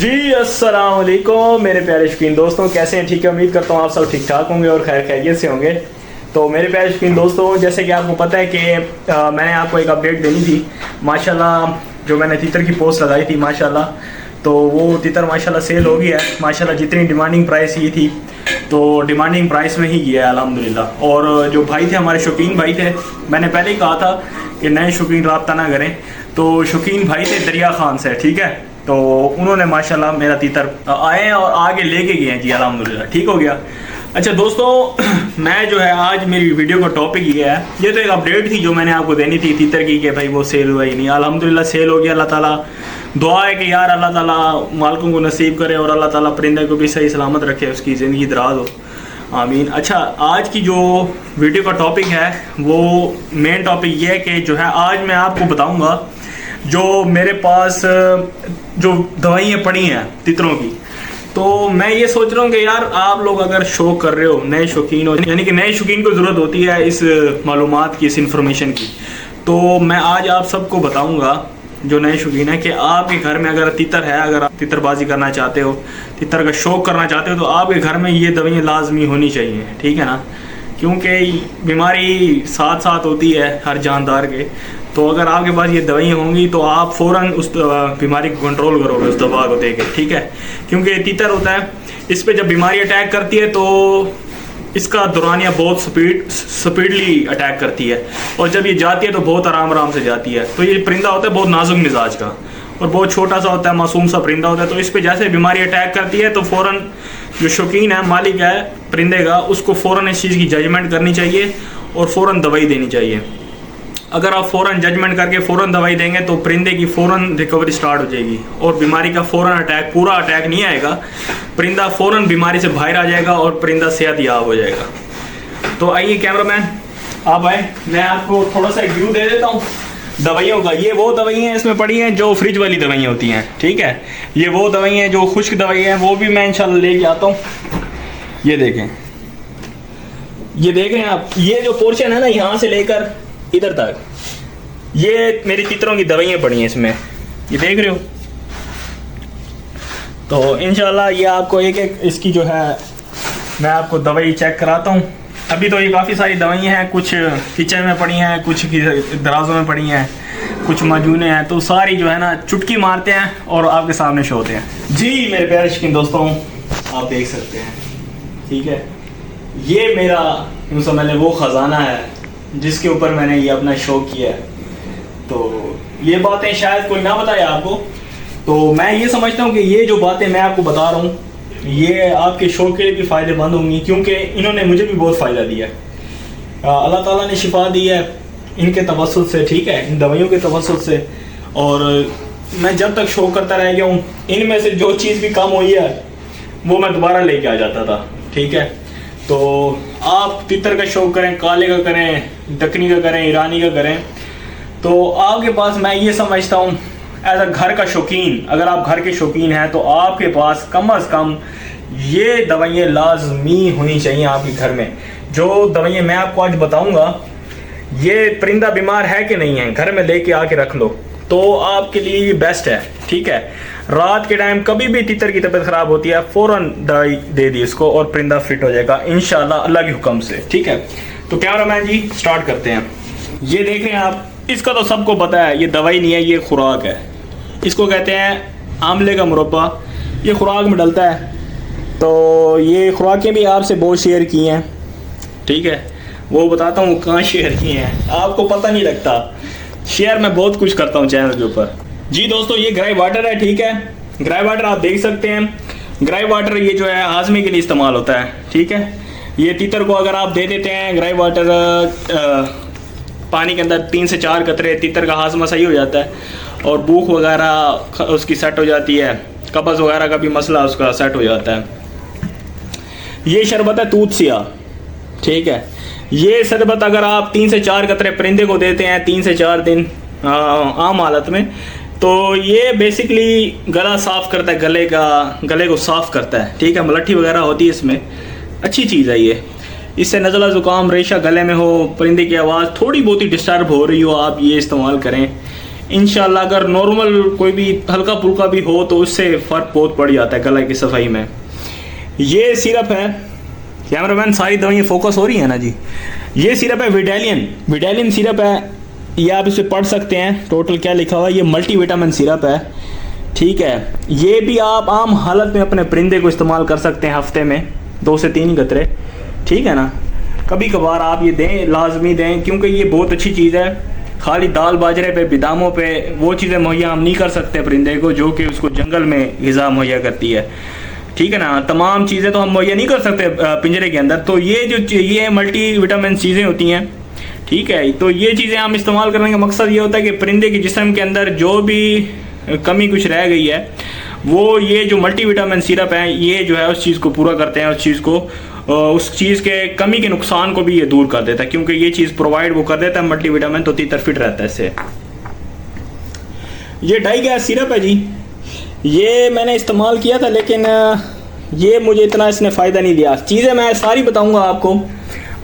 जी अस्सलाम वालेकुम मेरे प्यारे शौकीन दोस्तों, कैसे हैं? ठीक है, उम्मीद करता हूँ आप सब ठीक ठाक होंगे और खैर खैरियत से होंगे। तो मेरे प्यारे शौकीन दोस्तों, जैसे कि आपको पता है कि मैंने आपको एक अपडेट देनी थी माशाल्लाह। जो मैंने तीतर की पोस्ट लगाई थी माशाल्लाह, तो वो तीतर माशाल्लाह सेल हो गया है माशाल्लाह। जितनी डिमांडिंग प्राइस ये थी तो डिमांडिंग प्राइस में ही गया है अल्हम्दुलिल्लाह। और जो भाई थे हमारे शौकीन भाई थे, मैंने पहले ही कहा था कि नए शौकीन रब्ता ना करें, तो शौकीन भाई थे दरिया खान से, ठीक है। तो उन्होंने माशाल्लाह मेरा तीतर आए और आगे लेके गए हैं जी अल्हम्दुलिल्लाह, ठीक हो गया। अच्छा दोस्तों, मैं जो है आज मेरी वीडियो का टॉपिक ये है, ये तो एक अपडेट थी जो मैंने आपको देनी थी तीतर की कि भाई वो सेल हुआ ही नहीं। अल्हम्दुलिल्लाह सेल हो गया। अल्लाह ताला दुआ है कि यार अल्लाह ताला मालिकों को नसीब करे और अल्लाह ताला परिंदे को भी सही सलामत रखे, उसकी ज़िंदगी दराज हो, आमीन। अच्छा, आज की जो वीडियो का टॉपिक है वो मेन टॉपिक ये है कि जो है आज मैं आपको बताऊँगा जो मेरे पास जो दवाइयाँ पड़ी हैं तीतरों की। तो मैं ये सोच रहा हूँ कि यार आप लोग अगर शौक कर रहे हो, नए शौकीन हो, यानी कि नए शौकीन को ज़रूरत होती है इस मालूमात की, इस इंफॉर्मेशन की, तो मैं आज आप सबको बताऊँगा जो नए शौकीन है कि आपके घर में अगर तीतर है, अगर आप तीतरबाजी करना चाहते हो, तीतर का शौक़ करना चाहते हो, तो आपके घर में ये दवाइयाँ लाजमी होनी चाहिए, ठीक है ना। क्योंकि बीमारी साथ साथ होती है हर जानदार के, तो अगर आपके पास ये दवाइयाँ होंगी तो आप फ़ौरन उस बीमारी को कंट्रोल करोगे उस दवा को देके, ठीक है। क्योंकि तीतर होता है, इस पे जब बीमारी अटैक करती है तो इसका दौरानिया बहुत स्पीडली अटैक करती है, और जब ये जाती है तो बहुत आराम से जाती है। तो ये परिंदा होता है बहुत नाजुक मिजाज का और बहुत छोटा सा होता है, मासूम सा परिंदा होता है। तो इस पे जैसे बीमारी अटैक करती है तो फ़ौरन जो शौकीन है, मालिक है परिंदे का, उसको फ़ौरन इस चीज़ की जजमेंट करनी चाहिए और फ़ौरन दवाई देनी चाहिए। अगर आप फ़ौरन जजमेंट करके फ़ौरन दवाई देंगे तो परिंदे की फ़ौरन रिकवरी स्टार्ट हो जाएगी और बीमारी का फ़ौरन अटैक, पूरा अटैक नहीं आएगा, परिंदा फ़ौरन बीमारी से बाहर आ जाएगा और परिंदा सेहतयाब हो जाएगा। तो आइए कैमरामैन आप आए, मैं आपको थोड़ा सा एक व्यू दे देता हूँ दवाइयों का। ये वो दवाइयाँ इसमें पड़ी हैं जो फ्रिज वाली दवाइयाँ होती हैं, ठीक है। ये वो दवाइयाँ जो खुश्क दवाई हैं, वो भी मैं इंशाल्लाह लेके आता हूँ। ये देखें, ये देखें आप, ये जो पोर्शन है ना यहाँ से लेकर इधर तक, ये मेरी तीतरों की दवाइयाँ पड़ी हैं इसमें, ये देख रहे हो। तो इंशाल्लाह ये आपको एक एक इसकी जो है मैं आपको दवाई चेक कराता हूँ। अभी तो ये काफ़ी सारी दवाइयाँ हैं, कुछ किचन में पड़ी हैं, कुछ दराजों में पड़ी हैं, कुछ मौजूद हैं, तो सारी जो है ना चुटकी मारते हैं और आपके सामने शो होते हैं। जी मेरे प्यारे शौकीन दोस्तों, आप देख सकते हैं, ठीक है। ये मेरा यूँ समझ लें वो ख़जाना है जिसके ऊपर मैंने ये अपना शो किया है। तो ये बातें शायद कोई ना बताए आपको, तो मैं ये समझता हूँ कि ये जो बातें मैं आपको बता रहा हूँ ये आपके शौक के लिए भी फ़ायदेमंद होंगी, क्योंकि इन्होंने मुझे भी बहुत फ़ायदा दिया है। अल्लाह ताला ने शिफा दी है इनके तवस्सुल से, ठीक है, इन दवाइयों के तवस्सुल से। और मैं जब तक शौक करता रह गया हूँ, इनमें से जो चीज़ भी कम हुई है वो मैं दोबारा लेके आ जाता था, ठीक है। तो आप तीतर का शौक करें, काले का करें, दक्कनी का करें, ईरानी का करें, तो आपके पास मैं ये समझता हूँ एज अ घर का शौकीन, अगर आप घर के शौकीन हैं तो आपके पास कम अज़ कम ये दवाइयाँ लाजमी होनी चाहिए आपके घर में। जो दवाइयाँ मैं आपको आज बताऊँगा, ये परिंदा बीमार है कि नहीं है, घर में लेके आके रख लो तो आपके लिए ये बेस्ट है, ठीक है। रात के टाइम कभी भी तीतर की तबीयत ख़राब होती है, फ़ौरन दवाई दे दी इसको और परिंदा फिट हो जाएगा इंशाल्लाह अल्लाह के हुक्म से, ठीक है। तो कैमरामैन जी स्टार्ट करते हैं। ये देख रहे हैं आप, इसका तो सबको पता है, ये दवाई नहीं है, ये खुराक है। इसको कहते हैं आंवले का मुरब्बा, ये खुराक में डलता है। तो ये खुराकें भी आपसे बहुत शेयर की हैं, ठीक है, वो बताता हूँ कहाँ शेयर की हैं, आपको पता नहीं लगता। शेयर मैं बहुत कुछ करता हूँ चैनल के ऊपर। जी दोस्तों, ये ग्राई वाटर है, ठीक है। ग्राई वाटर आप देख सकते हैं, ग्राई वाटर ये जो है हाजमे के लिए इस्तेमाल होता है, ठीक है। ये तीतर को अगर आप दे देते हैं ग्राई वाटर पानी के अंदर 3 से 4 कतरे, तीतर का हाजमा सही हो जाता है और भूख वगैरह उसकी सेट हो जाती है, कब्ज़ वगैरह का भी मसला उसका सेट हो जाता है। ये शरबत है तूतसिया, ठीक है। ये शरबत अगर आप 3 से 4 कतरे परिंदे को देते हैं 3 से 4 दिन आम हालत में, तो ये बेसिकली गला साफ़ करता है, गले को साफ़ करता है, ठीक है। मलट्ठी वगैरह होती है इसमें, अच्छी चीज़ है ये। इससे नज़ला ज़ुकाम, रेशा गले में हो, परिंदे की आवाज़ थोड़ी बहुत ही डिस्टर्ब हो रही हो, आप ये इस्तेमाल करें, इंशाल्लाह अगर नॉर्मल कोई भी हल्का फुल्का भी हो तो उससे फ़र्क बहुत पड़ जाता है गला की सफाई में। ये सिरप है, कैमरामैन सारी दवाइयाँ फोकस हो रही है ना जी। ये सिरप है विटालियन सिरप है, ये आप इसे पढ़ सकते हैं टोटल क्या लिखा हुआ है। ये मल्टीविटामिन सिरप है, ठीक है। ये भी आप आम हालत में अपने परिंदे को इस्तेमाल कर सकते हैं, हफ्ते में 2 से 3 कतरे, ठीक है ना। कभी कभार आप ये दें, लाजमी दें, क्योंकि ये बहुत अच्छी चीज़ है। खाली दाल बाजरे पे, बिदामों पे वो चीज़ें मुहैया हम नहीं कर सकते परिंदे को, जो कि उसको जंगल में ग़िज़ा मुहैया करती है, ठीक है ना। तमाम चीज़ें तो हम मुहैया नहीं कर सकते पिंजरे के अंदर। तो ये मल्टी विटामिन चीज़ें होती हैं, ठीक है। तो ये चीज़ें हम इस्तेमाल करने का मकसद ये होता है कि परिंदे के जिस्म के अंदर जो भी कमी कुछ रह गई है वो ये जो मल्टीविटामिन सिरप है ये जो है उस चीज़ को पूरा करते हैं, उस चीज़ के कमी के नुकसान को भी ये दूर कर देता है, क्योंकि ये चीज़ प्रोवाइड वो कर देता है मल्टीविटामिन, तो तीतर फिट रहता है इससे। ये डाई गैस सिरप है जी, ये मैंने इस्तेमाल किया था, लेकिन ये मुझे इतना इसने फ़ायदा नहीं दिया। चीज़ें मैं सारी बताऊँगा आपको,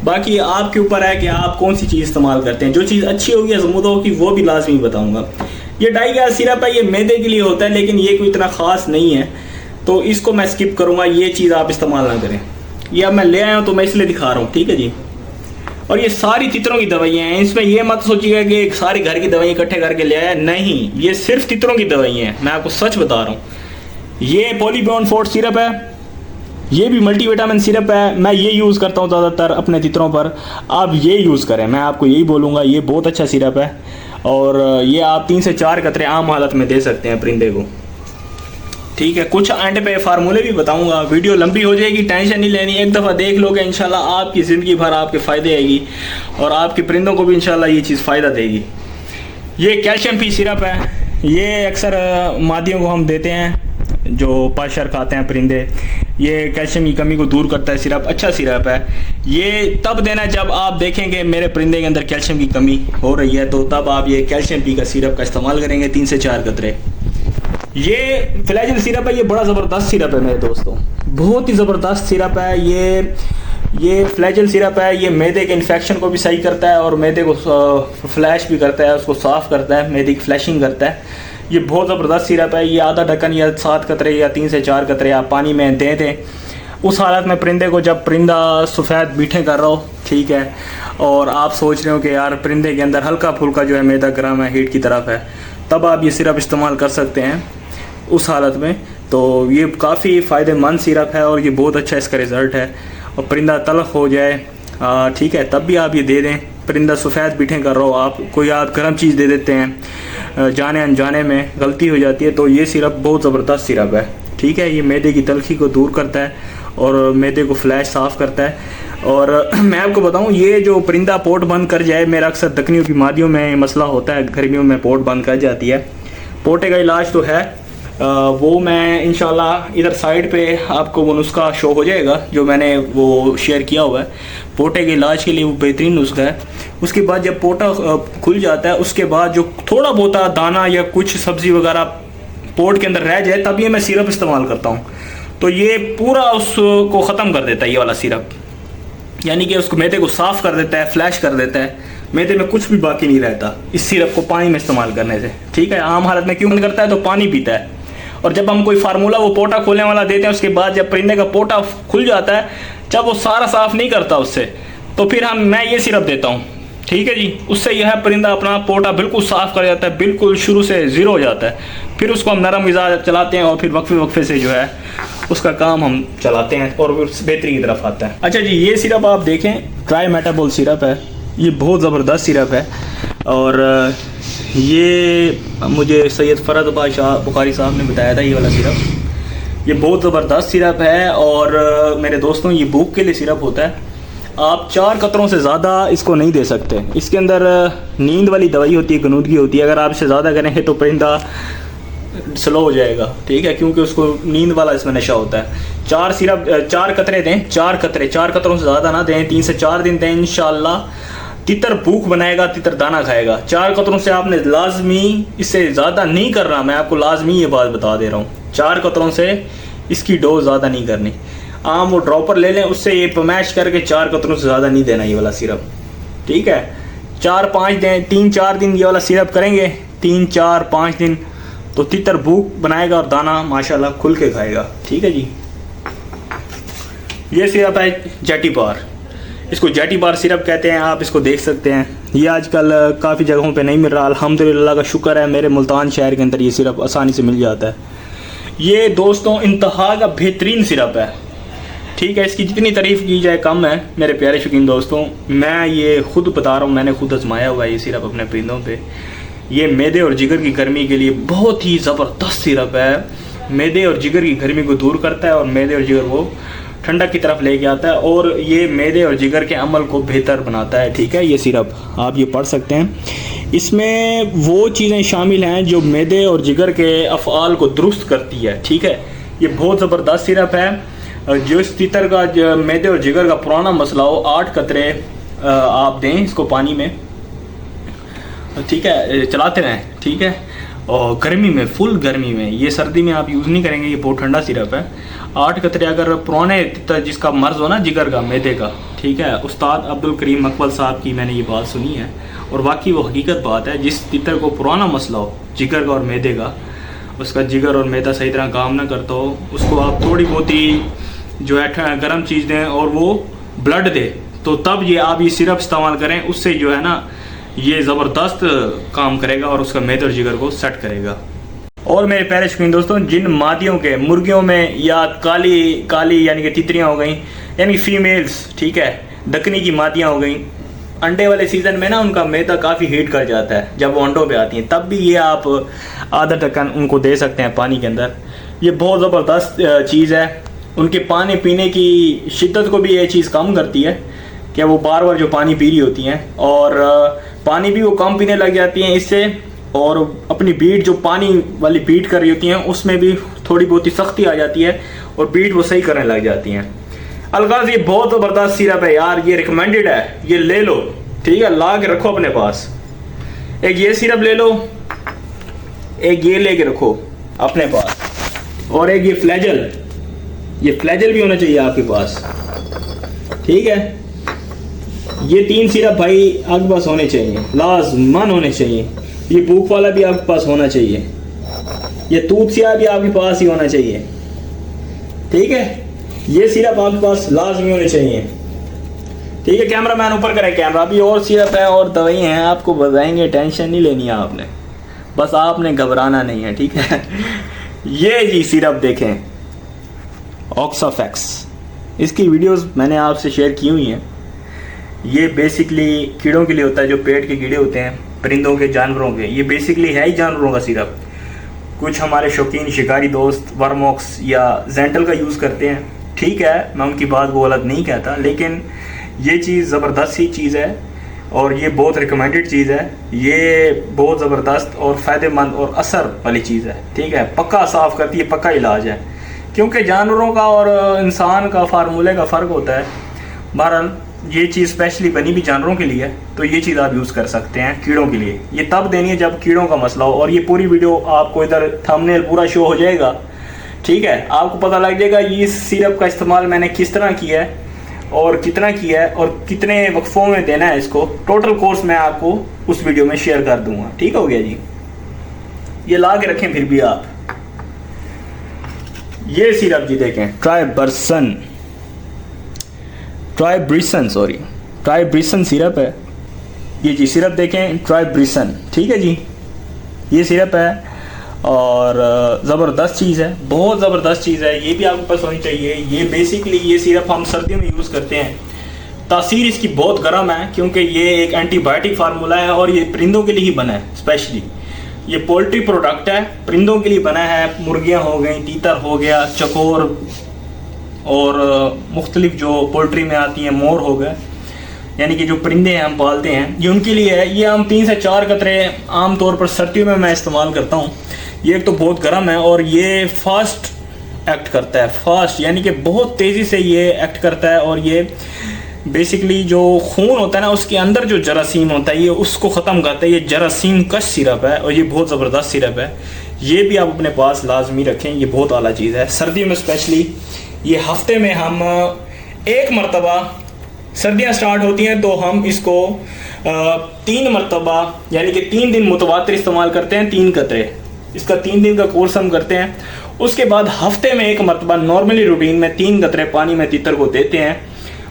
बाकी आपके ऊपर है कि आप कौन सी चीज़ इस्तेमाल करते हैं। जो चीज़ अच्छी होगी अजमूद होगी वो भी लाजमी बताऊँगा। ये डाई गैस सिरप है, ये मैदे के लिए होता है, लेकिन ये कोई इतना ख़ास नहीं है, तो इसको मैं स्किप करूँगा। ये चीज़ आप इस्तेमाल ना करें। ये अब मैं ले आया हूँ तो मैं इसलिए दिखा रहा हूँ, ठीक है जी। और ये सारी तितरों की दवाइयाँ हैं, इसमें ये मत सोचिएगा कि सारी घर की दवाइयाँ इकट्ठे करके ले आया, नहीं, ये सिर्फ तितरों की दवाइयाँ हैं, मैं आपको सच बता रहा हूँ। ये पॉलीब्योन फोर्ट सिरप है, ये भी मल्टीविटामिन सिरप है, मैं ये यूज़ करता हूँ ज़्यादातर अपने तितरों पर। आप ये यूज़ करें, मैं आपको यही बोलूँगा, ये बहुत अच्छा सिरप है। और ये आप 3 से 4 कतरे आम हालत में दे सकते हैं परिंदे को, ठीक है। कुछ एंड पे फार्मूले भी बताऊंगा, वीडियो लंबी हो जाएगी, टेंशन नहीं लेनी, एक दफ़ा देख लोगे इंशाल्लाह आपकी ज़िंदगी भर आपके फ़ायदे आएगी और आपके परिंदों को भी इंशाल्लाह ये चीज़ फ़ायदा देगी। ये कैल्शियम पी सिरप है, ये अक्सर मादियों को हम देते हैं जो पाशर खाते हैं परिंदे। ये कैल्शियम की कमी को दूर करता है सिरप, अच्छा सिरप है। ये तब देना जब आप देखेंगे मेरे परिंदे के अंदर कैल्शियम की कमी हो रही है, तो तब आप ये कैल्शियम पी का सिरप का इस्तेमाल करेंगे 3 से 4 कतरे। ये फ्लैजिल सिरप है, ये बड़ा ज़बरदस्त सिरप है मेरे दोस्तों, बहुत ही ज़बरदस्त सिरप है। ये फ्लैजिल सिरप है, ये मैदे के इन्फेक्शन को भी सही करता है और मैदे को फ्लैश भी करता है, उसको साफ़ करता है, मैदे की फ्लैशिंग करता है। ये बहुत ज़बरदस्त सिरप है। ये आधा ढक्कन या 7 कतरे या 3 से 4 कतरे आप पानी में दे दें उस हालत में परिंदे को, जब परिंदा सफ़ेद मीठे कर रहा हो, ठीक है, और आप सोच रहे हो कि यार परिंदे के अंदर हल्का फुल्का जो है मैदा गर्म है, हीट की तरफ है, तब आप ये सिरप इस्तेमाल कर सकते हैं उस हालत में। तो ये काफ़ी फ़ायदेमंद सिरप है और ये बहुत अच्छा इसका रिज़ल्ट है। और परिंदा तलख हो जाए, ठीक है, तब भी आप ये दे दें। परिंदा सफ़ेद बीठे कर रहा हो, आप गर्म चीज़ दे देते हैं, जाने अनजाने में गलती हो जाती है, तो ये सिरप बहुत ज़बरदस्त सिरप है, ठीक है। ये मैदे की तलखी को दूर करता है और मैदे को फ्लैश साफ़ करता है। और मैं आपको बताऊं, ये जो परिंदा पोट बंद कर जाए, मेरा अक्सर दक्कनियों की मादियों में मसला होता है, गर्मियों में पोट बंद कर जाती है। पोटे का इलाज तो है, वो मैं इंशाल्लाह इधर साइड पे आपको वो नुस्खा शो हो जाएगा जो मैंने वो शेयर किया हुआ है। पोटे के इलाज के लिए वो बेहतरीन नुस्खा है। उसके बाद जब पोटा खुल जाता है, उसके बाद जो थोड़ा बहुत दाना या कुछ सब्ज़ी वगैरह पोट के अंदर रह जाए, तब ये मैं सिरप इस्तेमाल करता हूँ। तो ये पूरा उसको ख़त्म कर देता है ये वाला सिरप, यानी कि उसको मैदे को साफ़ कर देता है, फ्लैश कर देता है, मैदे में कुछ भी बाकी नहीं रहता इस सिरप को पानी में इस्तेमाल करने से, ठीक है। आम हालत में क्यों बंद करता है, तो पानी पीता है। और जब हम कोई फार्मूला वो पोटा खोलने वाला देते हैं, उसके बाद जब परिंदे का पोटा खुल जाता है, जब वो सारा साफ़ नहीं करता उससे, तो फिर मैं ये सिरप देता हूँ, ठीक है जी। उससे यह है परिंदा अपना पोटा बिल्कुल साफ़ कर जाता है, बिल्कुल शुरू से ज़ीरो हो जाता है। फिर उसको हम नरम ग़िज़ा चलाते हैं और फिर वक्फे से जो है उसका काम हम चलाते हैं और फिर बेहतरी की तरफ आता है। अच्छा जी, ये सिरप आप देखें, ट्राई मेटाबॉल सिरप है, ये बहुत ज़बरदस्त सिरप है। और ये मुझे सैयद फ़रद बादशाह बुखारी साहब ने बताया था ये वाला सिरप, ये बहुत ज़बरदस्त सिरप है। और मेरे दोस्तों, ये भूख के लिए सिरप होता है, आप 4 कतरों से ज़्यादा इसको नहीं दे सकते। इसके अंदर नींद वाली दवाई होती है, गनूदगी होती है, अगर आप इसे ज़्यादा करेंगे तो परिंदा स्लो हो जाएगा, ठीक है, क्योंकि उसको नींद वाला इसमें नशा होता है। 4 कतरे दें, 4 कतरों से ज़्यादा ना दें, 3 से 4 दिन दें, इंशाल्लाह तितर भूख बनाएगा, तितर दाना खाएगा। 4 कतरों से आपने लाजमी, इससे ज़्यादा नहीं कर रहा, मैं आपको लाजमी ये बात बता दे रहा हूँ, 4 कतरों से इसकी डोज ज़्यादा नहीं करनी। आम वो ड्रॉपर ले लें, उससे ये पमैश करके 4 कतरों से ज़्यादा नहीं देना ये वाला सिरप, ठीक है। 4-5 दें, 3-4 दिन ये वाला सिरप करेंगे, 3 4 5 दिन तो तितर भूख बनाएगा और दाना माशाल्लाह खुल के खाएगा। ठीक है जी। ये सिरप है जेटी बार, इसको जेटी बार सिरप कहते हैं, आप इसको देख सकते हैं। ये आजकल काफ़ी जगहों पे नहीं मिल रहा, अल्हम्दुलिल्लाह का शुक्र है, मेरे मुल्तान शहर के अंदर ये सिरप आसानी से मिल जाता है। ये दोस्तों इंतहा का बेहतरीन सिरप है। ठीक है, इसकी जितनी तारीफ़ की जाए कम है मेरे प्यारे शौकीन दोस्तों। मैं ये ख़ुद बता रहा हूँ, मैंने खुद आजमाया हुआ है ये सिरप अपने परिंदों पे। ये मैदे और जिगर की गर्मी के लिए बहुत ही ज़बरदस्त सिरप है। मैदे और जिगर की गर्मी को दूर करता है और मैदे और जिगर को ठंडक की तरफ लेके आता है और ये मैदे और जिगर के अमल को बेहतर बनाता है। ठीक है, ये सिरप आप ये पढ़ सकते हैं। इसमें वो चीज़ें शामिल हैं जो मैदे और जिगर के अफ़आल को दुरुस्त करती है। ठीक है, ये बहुत ज़बरदस्त सिरप है। जो इस तितर का जो मैदे और जिगर का पुराना मसला हो, 8 कतरे आप दें इसको पानी में। ठीक है, चलाते रहें। ठीक है, और गर्मी में, फुल गर्मी में, ये सर्दी में आप यूज़ नहीं करेंगे, ये बहुत ठंडा सिरप है। 8 कतरे अगर पुराने तितर जिसका मर्ज़ हो ना जिगर का, मैदे का, ठीक है, उस्ताद अब्दुल करीम मकबल साहब की मैंने ये बात सुनी है और वाकई वो हकीकत बात है। जिस तितर को पुराना मसला हो जिगर का और मैदे का, उसका जिगर और मैदा सही तरह काम ना करता हो, उसको आप थोड़ी बहुत ही जो है गर्म चीज़ दें और वो ब्लड दे, तो तब ये आप ये सिरप इस्तेमाल करें, उससे जो है ना ये ज़बरदस्त काम करेगा और उसका मैदे और जिगर को सेट करेगा। और मेरे प्यारे शौकीन दोस्तों, जिन मादियों के मुर्गियों में या काली यानी कि तितरियाँ हो गई, यानी फीमेल्स, ठीक है, दक्कनी की मादियाँ हो गई, अंडे वाले सीज़न में ना उनका मैदा काफ़ी हीट कर जाता है जब वो अंडों पे आती हैं, तब भी ये आप आधा ढक्कन उनको दे सकते हैं पानी के अंदर। ये बहुत ज़बरदस्त चीज़ है। उनके पानी पीने की शिद्दत को भी ये चीज़ कम करती है कि वो बार बार जो पानी पी रही होती हैं, और पानी भी वो कम पीने लग जाती हैं इससे, और अपनी बीट जो पानी वाली बीट कर रही होती हैं उसमें भी थोड़ी बहुत ही सख्ती आ जाती है और बीट वो सही करने लग जाती हैं। अलगाज़ ये बहुत ज़बरदस्त सिरप है यार, ये रिकमेंडेड है, ये ले लो। ठीक है, ला के रखो अपने पास। एक ये सिरप ले लो, एक ये ले के रखो अपने पास, और एक ये फ्लैजल भी होना चाहिए आपके पास। ठीक है, ये 3 सिरप भाई आपके पास होने चाहिए, लाजमन होने चाहिए। ये भूख वाला भी आपके पास होना चाहिए, ये तूतसिया भी आपके पास ही होना चाहिए। ठीक है, ये सिरप आपके पास लाजमी होने चाहिए। ठीक है, कैमरा मैन ऊपर करें कैमरा। अभी और सिरप है और दवाई हैं, आपको बताएंगे, टेंशन नहीं लेनी है आपने, बस आपने घबराना नहीं है। ठीक है, ये जी सिरप देखें, ऑक्साफैक्स, इसकी वीडियोस मैंने आपसे शेयर की हुई हैं। ये बेसिकली कीड़ों के लिए होता है, जो पेट के कीड़े होते हैं परिंदों के, जानवरों के। ये बेसिकली है ही जानवरों का सिरप। कुछ हमारे शौकीन शिकारी दोस्त वर्मॉक्स या जेंटल का यूज़ करते हैं, ठीक है, मैं उनकी बात को गलत नहीं कहता, लेकिन ये चीज़ ज़बरदस्त सी चीज़ है और ये बहुत रिकमेंडेड चीज़ है। ये बहुत ज़बरदस्त और फ़ायदेमंद और असर वाली चीज़ है। ठीक है, पक्का साफ़ करती है, पक्का इलाज है, क्योंकि जानवरों का और इंसान का फार्मूले का फ़र्क होता है। बहरहाल ये चीज़ स्पेशली बनी भी जानवरों के लिए, तो ये चीज़ आप यूज़ कर सकते हैं कीड़ों के लिए। ये तब देनी है जब कीड़ों का मसला हो, और ये पूरी वीडियो आपको इधर थंबनेल पूरा शो हो जाएगा। ठीक है, आपको पता लग जाएगा ये सिरप का इस्तेमाल मैंने किस तरह किया है और कितना किया है और कितने वक्फों में देना है इसको। टोटल कोर्स मैं आपको उस वीडियो में शेयर कर दूंगा। ठीक हो गया जी, ये ला के रखें फिर भी आप। ये सिरप जी देखें, ट्राइब्रिसन सिरप है ये जी। सिरप देखें, ट्राइब्रिसन, ठीक है जी, ये सिरप है और ज़बरदस्त चीज़ है, बहुत ज़बरदस्त चीज़ है। ये भी आपके पास होनी चाहिए। ये बेसिकली ये सिरप हम सर्दियों में यूज़ करते हैं। तासीर इसकी बहुत गर्म है क्योंकि ये एक एंटीबायोटिक फार्मूला है और ये परिंदों के लिए ही बना है स्पेशली। ये पोल्ट्री प्रोडक्ट है, परिंदों के लिए बना है। मुर्गियाँ हो गई, तीतर हो गया, चकोर और मुख्तलिफ जो पोल्ट्री में आती हैं, मोर हो गए, यानी कि जो परिंदे हैं हम पालते हैं, ये उनके लिए है। ये हम 3 से 4 कतरे आम तौर पर सर्दियों में मैं इस्तेमाल करता हूँ। ये एक तो बहुत गर्म है और ये फास्ट एक्ट करता है, फास्ट यानी कि बहुत तेज़ी से ये एक्ट करता है, और ये बेसिकली जो खून होता है ना उसके अंदर जो जरासीम होता है ये उसको ख़त्म करता है। ये जरासीम कश सिरप है और ये बहुत ज़बरदस्त सिरप है। ये भी आप अपने पास लाजमी रखें, ये बहुत आला चीज़ है। सर्दियों में स्पेशली ये हफ्ते में हम एक मरतबा सर्दियाँ स्टार्ट होती हैं तो हम इसको 3 मरतबा यानी कि 3 दिन मुतवातिर इस्तेमाल करते हैं 3 कतरे। इसका 3 दिन का कोर्स हम करते हैं। उसके बाद हफ्ते में 1 मरतबा नॉर्मली रूटीन में 3 कतरे पानी में तितर को देते हैं।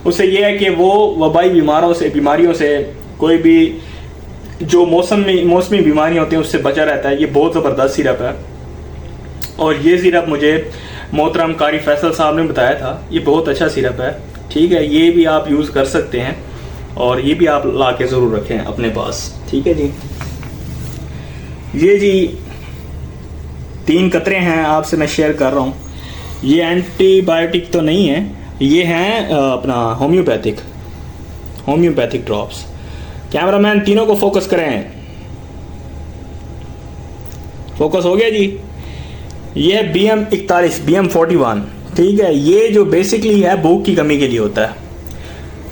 उससे यह है कि वो वबाई बीमारियों से कोई भी जो मौसमी बीमारियाँ होती हैं उससे बचा रहता है। ये बहुत ज़बरदस्त सिरप है और ये सिरप मुझे मोहतरम कारी फैसल साहब ने बताया था। ये बहुत अच्छा सिरप है, ठीक है। ये भी आप यूज़ कर सकते हैं और ये भी आप ला के ज़रूर रखें अपने पास, ठीक है जी। ये जी 3 कतरे हैं आपसे मैं शेयर कर रहा हूँ। ये एंटीबायोटिक तो नहीं है, ये हैं अपना होम्योपैथिक ड्रॉप्स। कैमरामैन तीनों को फोकस करें। फोकस हो गया जी। ये है BM41 BM41, ठीक है। ये जो बेसिकली है भूख की कमी के लिए होता है,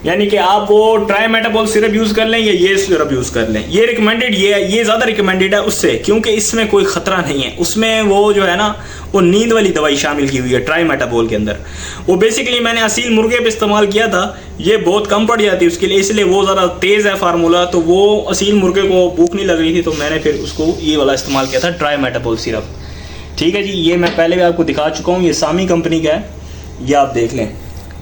यानी कि आप वो ट्राइमेटाबोल सिरप यूज़ कर लें या ये सिरप यूज़ कर लें। ये रिकमेंडेड ये ज़्यादा रिकमेंडेड है उससे, क्योंकि इसमें कोई ख़तरा नहीं है। उसमें वो जो है ना वो नींद वाली दवाई शामिल की हुई है ट्राइमेटाबोल के अंदर। वो बेसिकली मैंने असील मुर्गे पे इस्तेमाल किया था, ये बहुत कम पड़ जाती है उसके लिए, इसलिए वो ज़्यादा तेज़ है फार्मूला। तो वो असील मुर्गे को भूख नहीं लग रही थी तो मैंने फिर उसको ये वाला इस्तेमाल किया था ट्राइमेटाबोल सिरप, ठीक है जी। ये मैं पहले भी आपको दिखा चुका हूँ, ये सामी कंपनी का है, ये आप देख लें।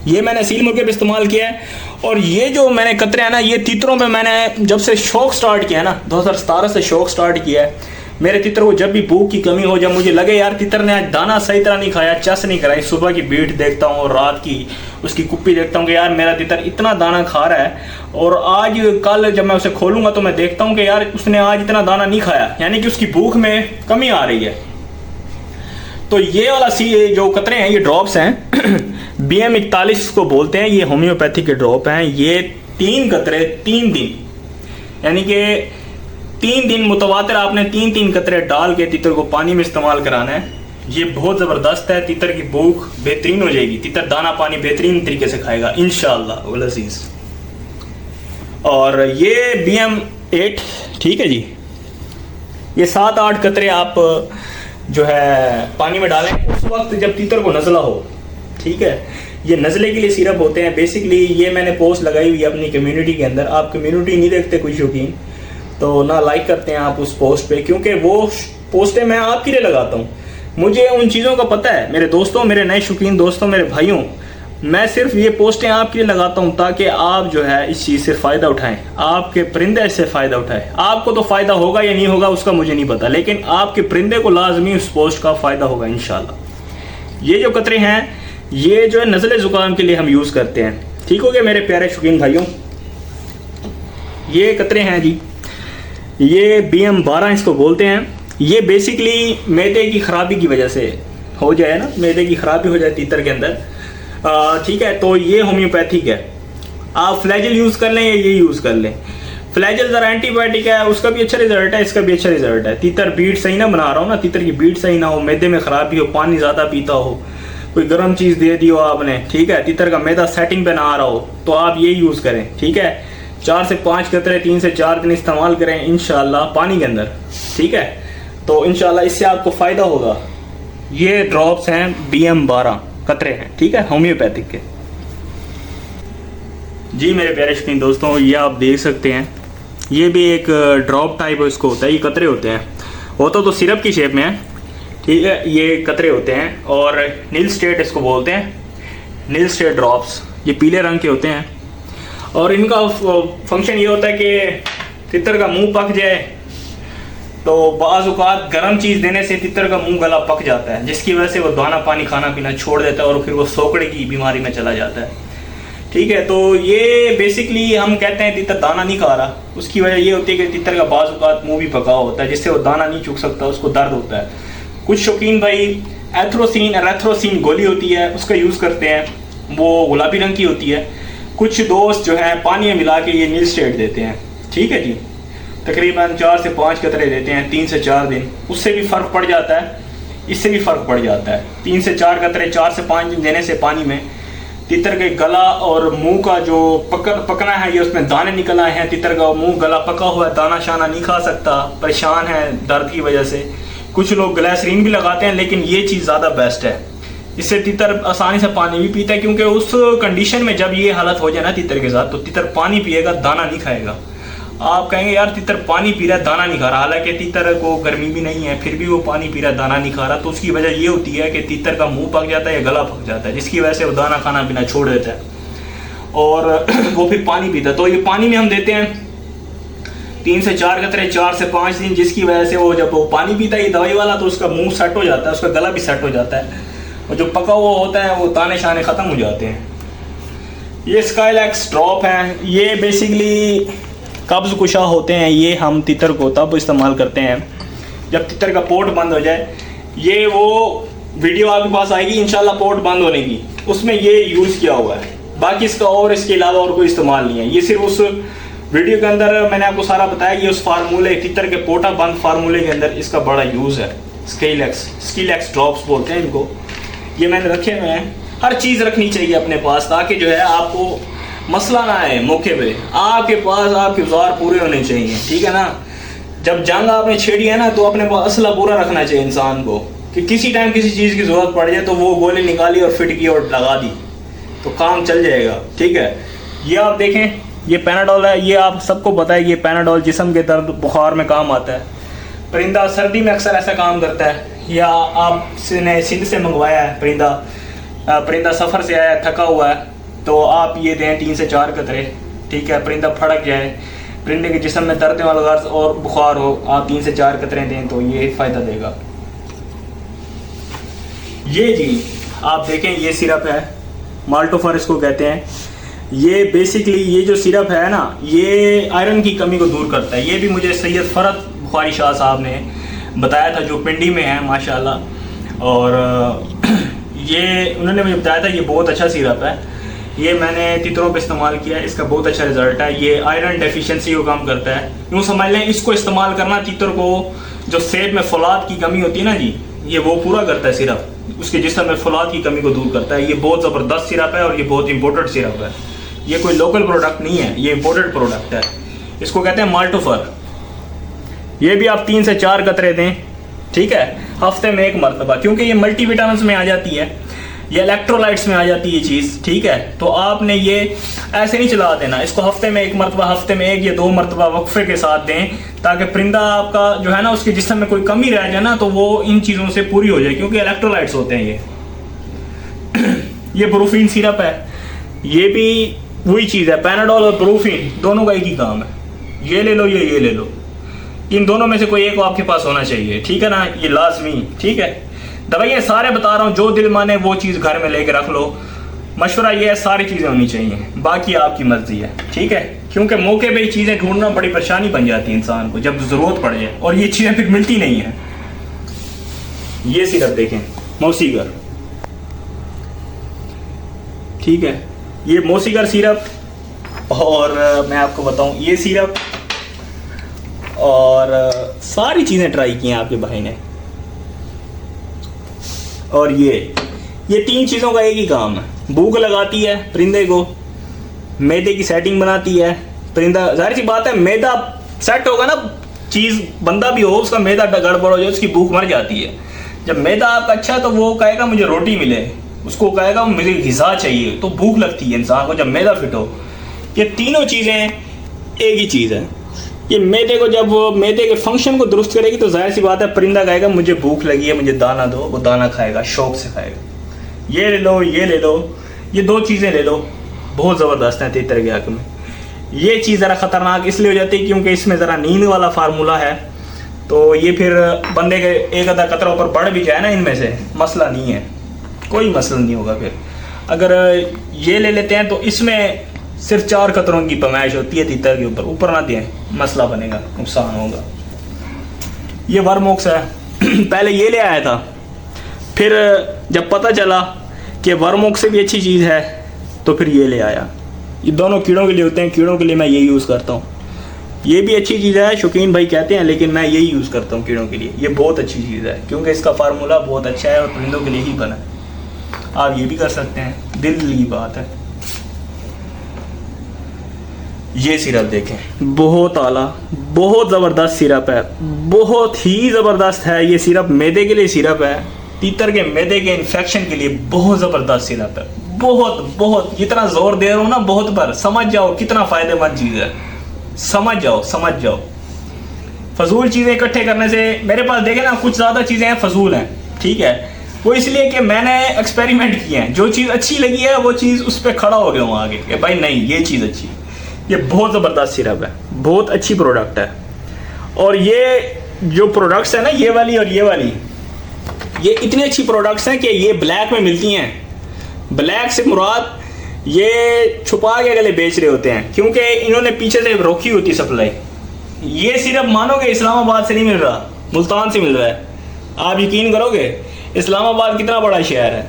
ये मैंने असील मुर्गे पे इस्तेमाल किया है। और ये जो मैंने कतरे हैं ना, ये तितरों पे मैंने जब से शौक स्टार्ट किया है ना, 2017 से शौक स्टार्ट किया है। मेरे तितर को जब भी भूख की कमी हो, जब मुझे लगे यार तितर ने आज दाना सही तरह नहीं खाया, चस नहीं कराई, सुबह की बीट देखता हूँ और रात की उसकी कुप्पी देखता हूँ कि यार मेरा तितर इतना दाना खा रहा है, और आज कल जब मैं उसे खोलूँगा तो मैं देखता हूँ कि यार उसने आज इतना दाना नहीं खाया, यानी कि उसकी भूख में कमी आ रही है। तो ये वाला जो कतरे हैं, ये ड्रॉप्स हैं BM41 को बोलते हैं। ये होम्योपैथिक के ड्रॉप हैं। ये 3 कतरे 3 दिन, यानी कि 3 दिन मुतवातिर आपने 3-3 कतरे डाल के तितर को पानी में इस्तेमाल कराना है। ये बहुत ज़बरदस्त है, तितर की भूख बेहतरीन हो जाएगी, तितर दाना पानी बेहतरीन तरीके से खाएगा इंशाअल्लाह वल अज़ीज़। और ये BM8, ठीक है जी। ये 7-8 कतरे आप जो है पानी में डालें उस वक्त जब तितर को नज़ला हो, ठीक है। ये नज़ले के लिए सिरप होते हैं बेसिकली। ये मैंने पोस्ट लगाई हुई है अपनी कम्युनिटी के अंदर। आप कम्युनिटी नहीं देखते कोई शौकीन, तो ना लाइक करते हैं आप उस पोस्ट पे, क्योंकि वो पोस्टें मैं आपके लिए लगाता हूँ। मुझे उन चीज़ों का पता है मेरे दोस्तों, मेरे नए शौकीन दोस्तों, मेरे भाइयों। मैं सिर्फ ये पोस्टें आपके लिए लगाता हूँ ताकि आप जो है इस चीज़ से फ़ायदा उठाएं, आपके परिंदे इससे फ़ायदा उठाएं। आपको तो फ़ायदा होगा या नहीं होगा उसका मुझे नहीं पता, लेकिन आपके परिंदे को लाजमी उस पोस्ट का फ़ायदा होगा इंशाल्लाह। ये जो कतरे हैं ये जो है नज़ले ज़ुकाम के लिए हम यूज़ करते हैं, ठीक हो गया मेरे प्यारे शौकीन भाइयों। ये कतरे हैं जी, ये BM12 इसको बोलते हैं। ये बेसिकली मैदे की ख़राबी की वजह से हो जाए ना, मैदे की ख़राबी हो जाए तीतर के अंदर, ठीक है। तो ये होम्योपैथिक है। आप फ्लैजल यूज़ कर लें या ये यूज़ कर लें। फ्लैजल ज़रा एंटीबायोटिक है, उसका भी अच्छा रिजल्ट है, इसका भी अच्छा रिजल्ट है। तीतर बीट सही ना बना रहा हूँ ना, तीतर की बीट सही ना हो, मैदे में ख़राबी हो, पानी ज़्यादा पीता हो, कोई गर्म चीज़ दे दी हो आपने, ठीक है, तीतर का मैदा सेटिंग पे ना आ रहा हो, तो आप ये यूज़ करें, ठीक है। 4 से 5 कतरे 3 से 4 दिन इस्तेमाल करें इंशाल्लाह पानी के अंदर, ठीक है। तो इंशाल्लाह इससे आपको फ़ायदा होगा। ये ड्रॉप्स हैं BM12 कतरे हैं, ठीक है, होम्योपैथिक के। जी मेरे प्यारे शौकीन दोस्तों, ये आप देख सकते हैं, ये भी एक ड्रॉप टाइप इसको होता है। ये कतरे होते हैं, होता तो सिरप की शेप में है, ठीक है। ये कतरे होते हैं और नील स्टेट इसको बोलते हैं, नील स्टेट ड्रॉप्स। ये पीले रंग के होते हैं और इनका फंक्शन ये होता है कि तितर का मुंह पक जाए तो बाज़ औक़ात गर्म चीज़ देने से तितर का मुंह गला पक जाता है, जिसकी वजह से वो दाना पानी खाना पीना छोड़ देता है और फिर वो सोकड़े की बीमारी में चला जाता है, ठीक है। तो ये बेसिकली हम कहते हैं तितर दाना नहीं खा रहा, उसकी वजह ये होती है कि तितर का बाज़ औक़ात मुंह भी पका होता है, जिससे वो दाना नहीं चुग सकता, उसको दर्द होता है। कुछ शौकीन भाई एथ्रोसिन गोली होती है उसका यूज़ करते हैं, वो गुलाबी रंग की होती है। कुछ दोस्त जो है पानी में मिला के ये नील स्टेट देते हैं, ठीक है जी। तकरीबन 4 से 5 कतरे देते हैं 3 से 4 दिन, उससे भी फ़र्क पड़ जाता है, इससे भी फ़र्क पड़ जाता है। 3 से 4 कतरे 4 से 5 दिन देने से पानी में तितर के गला और मुंह का जो पकना है, ये उसमें दाने निकल आए हैं, तितर का मुंह गला पका हुआ है, दाना शाना नहीं खा सकता, परेशान है दर्द की वजह से। कुछ लोग ग्लिसरीन भी लगाते हैं, लेकिन ये चीज़ ज़्यादा बेस्ट है, इससे तीतर आसानी से पानी भी पीता है, क्योंकि उस कंडीशन में जब ये हालत हो जाए ना तीतर के साथ, तो तीतर पानी पिएगा, दाना नहीं खाएगा। आप कहेंगे यार तीतर पानी पी रहा है, दाना नहीं खा रहा, हालांकि तीतर को गर्मी भी नहीं है, फिर भी वो पानी पी रहा है, दाना नहीं खा रहा। तो उसकी वजह ये होती है कि तीतर का मुंह पक जाता है या गला पक जाता है, जिसकी वजह से वो दाना खाना पीना छोड़ देता है और वो फिर पानी पीता है। तो ये पानी में हम देते हैं 3 से 4 कतरे, 4 से 5 दिन, जिसकी वजह से वो जब वो पानी पीता है ये दवाई वाला, तो उसका मुंह सेट हो जाता है, उसका गला भी सेट हो जाता है, और जो पका हुआ होता है वो ताने शाने ख़त्म हो जाते हैं। ये स्काईलैक्स ड्रॉप है, ये बेसिकली कब्ज़ कुशा होते हैं, ये हम तीतर को तब इस्तेमाल करते हैं जब तीतर का पोर्ट बंद हो जाए। ये वो वीडियो आपके पास आएगी इंशाल्लाह पोर्ट बंद होने की, उसमें ये यूज़ किया हुआ है, बाकी इसका और इसके अलावा और कोई इस्तेमाल नहीं है। ये सिर्फ उस वीडियो के अंदर मैंने आपको सारा बताया, ये उस फार्मूले तीतर के पोटा बंद फार्मूले के अंदर इसका बड़ा यूज़ है। स्काईलैक्स ड्रॉप्स बोलते हैं इनको, ये मैंने रखे हुए हैं। हर चीज़ रखनी चाहिए अपने पास, ताकि जो है आपको मसला ना आए मौके पे, आपके पास आपके औजार पूरे होने चाहिए, ठीक है ना। जब जंग आपने छेड़ी है ना, तो अपने पास असला पूरा रखना चाहिए इंसान को, कि किसी टाइम किसी चीज़ की ज़रूरत पड़ जाए तो वो गोली निकाली और फिट की और लगा दी तो काम चल जाएगा, ठीक है। ये आप देखें, ये पैनाडोल है, ये आप सबको पता है, ये पैनाडोल जिस्म के दर्द बुखार में काम आता है। परिंदा सर्दी में अक्सर ऐसा काम करता है, या आपने सिंध से मंगवाया है परिंदा सफ़र से आया थका हुआ है, तो आप ये दें 3 से 4 कतरे, ठीक है। परिंदा फड़क जाए, परिंदे के जिस्म में दर्द वाला गर्ज और बुखार हो, आप 3 से 4 कतरे दें तो ये फ़ायदा देगा। ये जी आप देखें, ये सिरप है, माल्टोफर इसको कहते हैं। ये बेसिकली ये जो सिरप है ना, ये आयरन की कमी को दूर करता है। ये भी मुझे सैयद फ़रत बुखारी शाह साहब ने बताया था, जो पिंडी में है माशाल्लाह, और ये उन्होंने मुझे बताया था ये बहुत अच्छा सिरप है। ये मैंने तीतरों पे इस्तेमाल किया है, इसका बहुत अच्छा रिजल्ट है। ये आयरन डेफिशिएंसी को कम करता है, यूँ समझ लें इसको इस्तेमाल करना तीतर को जो सेब में फौलाद की कमी होती है ना जी, ये वो पूरा करता है सिरप, उसके जिस्म में फौलाद की कमी को दूर करता है। ये बहुत ज़बरदस्त सिरप है और ये बहुत इंपोर्टेड सिरप है, ये कोई लोकल प्रोडक्ट नहीं है, ये इंपोर्टेड प्रोडक्ट है। इसको कहते हैं माल्टोफर। ये भी आप 3 से 4 कतरे दें, ठीक है, हफ्ते में 1 मरतबा, क्योंकि ये मल्टीविटामिन में आ जाती है, ये इलेक्ट्रोलाइट्स में आ जाती है ये चीज़, ठीक है। तो आपने ये ऐसे नहीं चला देना, इसको हफ्ते में 1 मरतबा, हफ्ते में 1 या 2 मरतबा वक्फे के साथ दें, ताकि परिंदा आपका जो है ना उसके जिस्म में कोई कमी रह जाए ना, तो वो इन चीज़ों से पूरी हो जाए, क्योंकि इलेक्ट्रोलाइट्स होते हैं ये। ये ब्रूफिन सिरप है, ये भी वही चीज़ है, पैनाडोल और ब्रूफिन दोनों का एक ही काम है। ये ले लो, ये ले लो, इन दोनों में से कोई एक आपके पास होना चाहिए, ठीक है ना, ये लाजमी, ठीक है। दवाइयाँ सारे बता रहा हूँ, जो दिल माने वो चीज़ घर में लेके रख लो। मशवरा ये है सारी चीज़ें होनी चाहिए, बाकी आपकी मर्जी है, ठीक है। क्योंकि मौके पे ये चीज़ें ढूंढना बड़ी परेशानी बन जाती है इंसान को जब ज़रूरत पड़ जाए, और ये चीज़ें फिर मिलती नहीं है। ये सिरप देखें, मौसीगर, ठीक है, ये मौसीगर सिरप, और मैं आपको बताऊँ ये सिरप, और सारी चीज़ें ट्राई की हैं आपके भाई ने। और ये 3 चीज़ों का एक ही काम है, भूख लगाती है परिंदे को, मैदे की सेटिंग बनाती है, परिंदा जाहिर सी बात है मैदा सेट होगा ना, चीज़ बंदा भी हो उसका मैदा गड़बड़ हो जाए, उसकी भूख मर जाती है। जब मैदा आपका अच्छा है तो वो कहेगा मुझे रोटी मिले, उसको कहेगा मुझे ग़िज़ा चाहिए, तो भूख लगती है इंसान को जब मैदा फिट हो। ये तीनों चीज़ें एक ही चीज़ है। ये मैदे को जब वो मैदे के फंक्शन को दुरुस्त करेगी तो जाहिर सी बात है परिंदा कहेगा मुझे भूख लगी है, मुझे दाना दो, वो दाना खाएगा, शौक से खाएगा। ये ले लो, ये ले लो, ये 2 चीज़ें ले लो, बहुत ज़बरदस्त हैं तीतर के हक़ में। ये चीज़ ज़रा ख़तरनाक इसलिए हो जाती है क्योंकि इसमें ज़रा नींद वाला फार्मूला है, तो ये फिर बंदे के एक आधा कतरा ऊपर बढ़ भी जाए ना, इनमें से मसला नहीं है, कोई मसला नहीं होगा। फिर अगर ये ले लेते हैं तो इसमें सिर्फ 4 कतरों की पैमाइश होती है तीतर के ऊपर ना दें, मसला बनेगा, नुकसान होगा। ये वर्मोक्स है, पहले ये ले आया था, फिर जब पता चला कि वर्मोक्स से भी अच्छी चीज़ है तो फिर ये ले आया। ये दोनों कीड़ों के लिए होते हैं, कीड़ों के लिए मैं ये यूज़ करता हूँ। ये भी अच्छी चीज़ है, शौकीन भाई कहते हैं, लेकिन मैं यही यूज़ करता हूँ कीड़ों के लिए। ये बहुत अच्छी चीज़ है क्योंकि इसका फार्मूला बहुत अच्छा है और परिंदों के लिए ही बना है। आप ये भी कर सकते हैं, दिल की बात है। ये सिरप देखें, बहुत आला, बहुत ज़बरदस्त सिरप है, बहुत ही ज़बरदस्त है। ये सिरप मैदे के लिए सिरप है, तीतर के मैदे के इन्फेक्शन के लिए बहुत ज़बरदस्त सिरप है। बहुत बहुत जितना जोर दे रहा हूँ ना बहुत, पर समझ जाओ कितना फ़ायदेमंद चीज़ है। समझ जाओ। फजूल चीज़ें इकट्ठे करने से, मेरे पास देखे ना कुछ ज़्यादा चीज़ें हैं फजूल हैं, ठीक है, वो इसलिए कि मैंने एक्सपेरिमेंट किए हैं। जो चीज़ अच्छी लगी है वो चीज़ उस पर खड़ा हो गया हूँ आगे कि भाई नहीं ये चीज़ अच्छी। ये बहुत ज़बरदस्त सिरप है, बहुत अच्छी प्रोडक्ट है। और ये जो प्रोडक्ट्स है ना, ये वाली और ये वाली, ये इतनी अच्छी प्रोडक्ट्स हैं कि ये ब्लैक में मिलती हैं। ब्लैक से मुराद ये छुपा के गले बेच रहे होते हैं, क्योंकि इन्होंने पीछे से रोकी होती सप्लाई। ये सिर्फ मानोगे इस्लामाबाद से नहीं मिल रहा, मुल्तान से मिल रहा है। आप यकीन करोगे, इस्लामाबाद कितना बड़ा शहर है।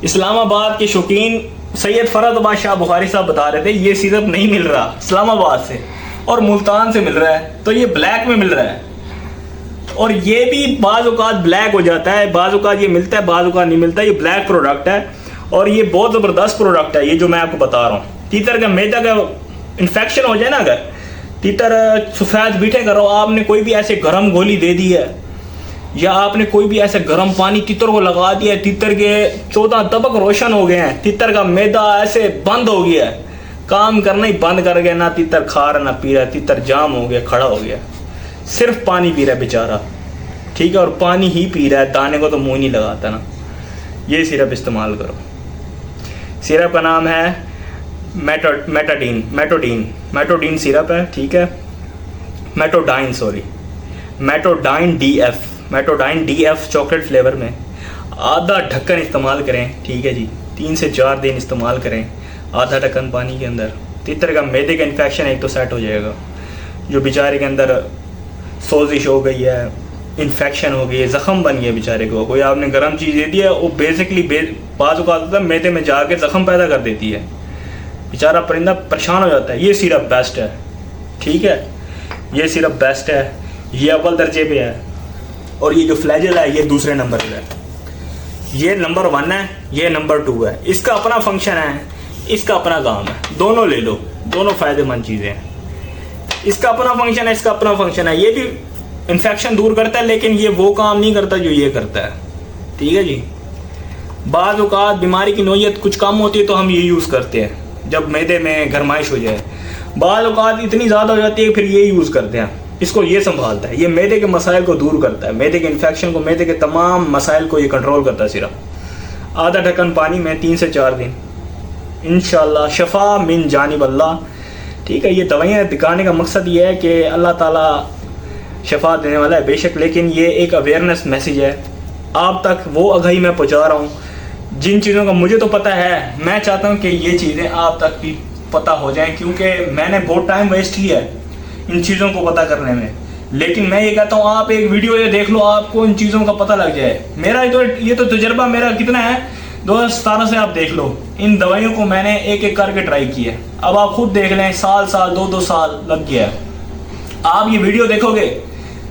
इस्लामाबाद के शौकीन सैयद फरद बादशाह बुखारी साहब बता रहे थे ये सिरप नहीं मिल रहा इस्लामाबाद से और मुल्तान से मिल रहा है, तो ये ब्लैक में मिल रहा है। और ये भी बाज़ औक़ात ब्लैक हो जाता है, बाज़ औक़ात ये मिलता है, बाज़ औक़ात नहीं मिलता। ये ब्लैक प्रोडक्ट है और ये बहुत ज़बरदस्त प्रोडक्ट है, ये जो मैं आपको बता रहा हूँ। तीतर का मैदा का इन्फेक्शन हो जाए ना, अगर तीतर सफ़ेद बीठे करो, आपने कोई भी ऐसे गर्म गोली दे दी है या आपने कोई भी ऐसे गर्म पानी तीतर को लगा दिया है, तीतर के 14 तबक रोशन हो गए हैं, तीतर का मैदा ऐसे बंद हो गया है, काम करना ही बंद कर गया, ना तीतर खा रहा ना पी रहा, तीतर जाम हो गया, खड़ा हो गया, सिर्फ पानी पी रहा है बेचारा, ठीक है, और पानी ही पी रहा है, दाने को तो मुंह नहीं लगाता ना। ये सिरप इस्तेमाल करो। सिरप का नाम है मेटोडीन सिरप है, ठीक है, मेटोडाइन DF चॉकलेट फ्लेवर में। आधा ढक्कन इस्तेमाल करें, ठीक है जी, 3 से 4 दिन इस्तेमाल करें आधा ढक्कन पानी के अंदर। तीतर का मैदे का इन्फेक्शन एक तो सेट हो जाएगा, जो बेचारे के अंदर सोजिश हो गई है, इन्फेक्शन हो गई है, ज़ख़म बन गया बेचारे को, कोई आपने गर्म चीज़ दे दी है, वो बेसिकली बाज़ औक़ात मैदे में जाके ज़ख़म पैदा कर देती है, बेचारा परिंदा परेशान हो जाता है। ये सिरप बेस्ट है, ठीक है, ये सिरप बेस्ट है, ये अव्वल दर्जे पे है। और ये जो फ्लैजल है ये दूसरे नंबर पे है, ये नंबर 1 है, ये नंबर 2 है। इसका अपना फंक्शन है, इसका अपना काम है, दोनों ले लो, दोनों फ़ायदेमंद चीज़ें हैं। इसका अपना फंक्शन है, इसका अपना फंक्शन है। ये भी इन्फेक्शन दूर करता है, लेकिन ये वो काम नहीं करता जो ये करता है, ठीक है जी। बाज़ औक़ात बीमारी की नोयत कुछ कम होती है तो हम ये यूज़ करते हैं जब मैदे में गरमाइश हो जाए, बाज़ औक़ात इतनी ज़्यादा हो जाती है फिर ये यूज़ करते हैं। इसको ये संभालता है, ये मैदे के मसाइल को दूर करता है, मैदे के इन्फेक्शन को, मैदे के तमाम मसाइल को ये कंट्रोल करता है। सिर्फ आधा ढक्कन पानी में 3 से 4 दिन, इंशाअल्लाह शफा मिन जानिब अल्लाह, ठीक है। ये दवाइयाँ दिखाने का मकसद ये है कि अल्लाह ताला शफा देने वाला है बेशक, लेकिन ये एक अवेयरनेस मैसेज है आप तक, वो आगाही मैं पहुँचा रहा हूँ। जिन चीज़ों का मुझे तो पता है, मैं चाहता हूँ कि ये चीज़ें आप तक भी पता हो जाएं, क्योंकि मैंने बहुत टाइम वेस्ट किया है इन चीज़ों को पता करने में। लेकिन मैं ये कहता हूँ आप एक वीडियो ये देख लो, आपको इन चीज़ों का पता लग जाए। मेरा ये तो तजर्बा मेरा कितना है, 2017 से आप देख लो, इन दवाइयों को मैंने एक एक करके ट्राई किया। अब आप खुद देख लें, साल 2 साल लग गया है। आप ये वीडियो देखोगे,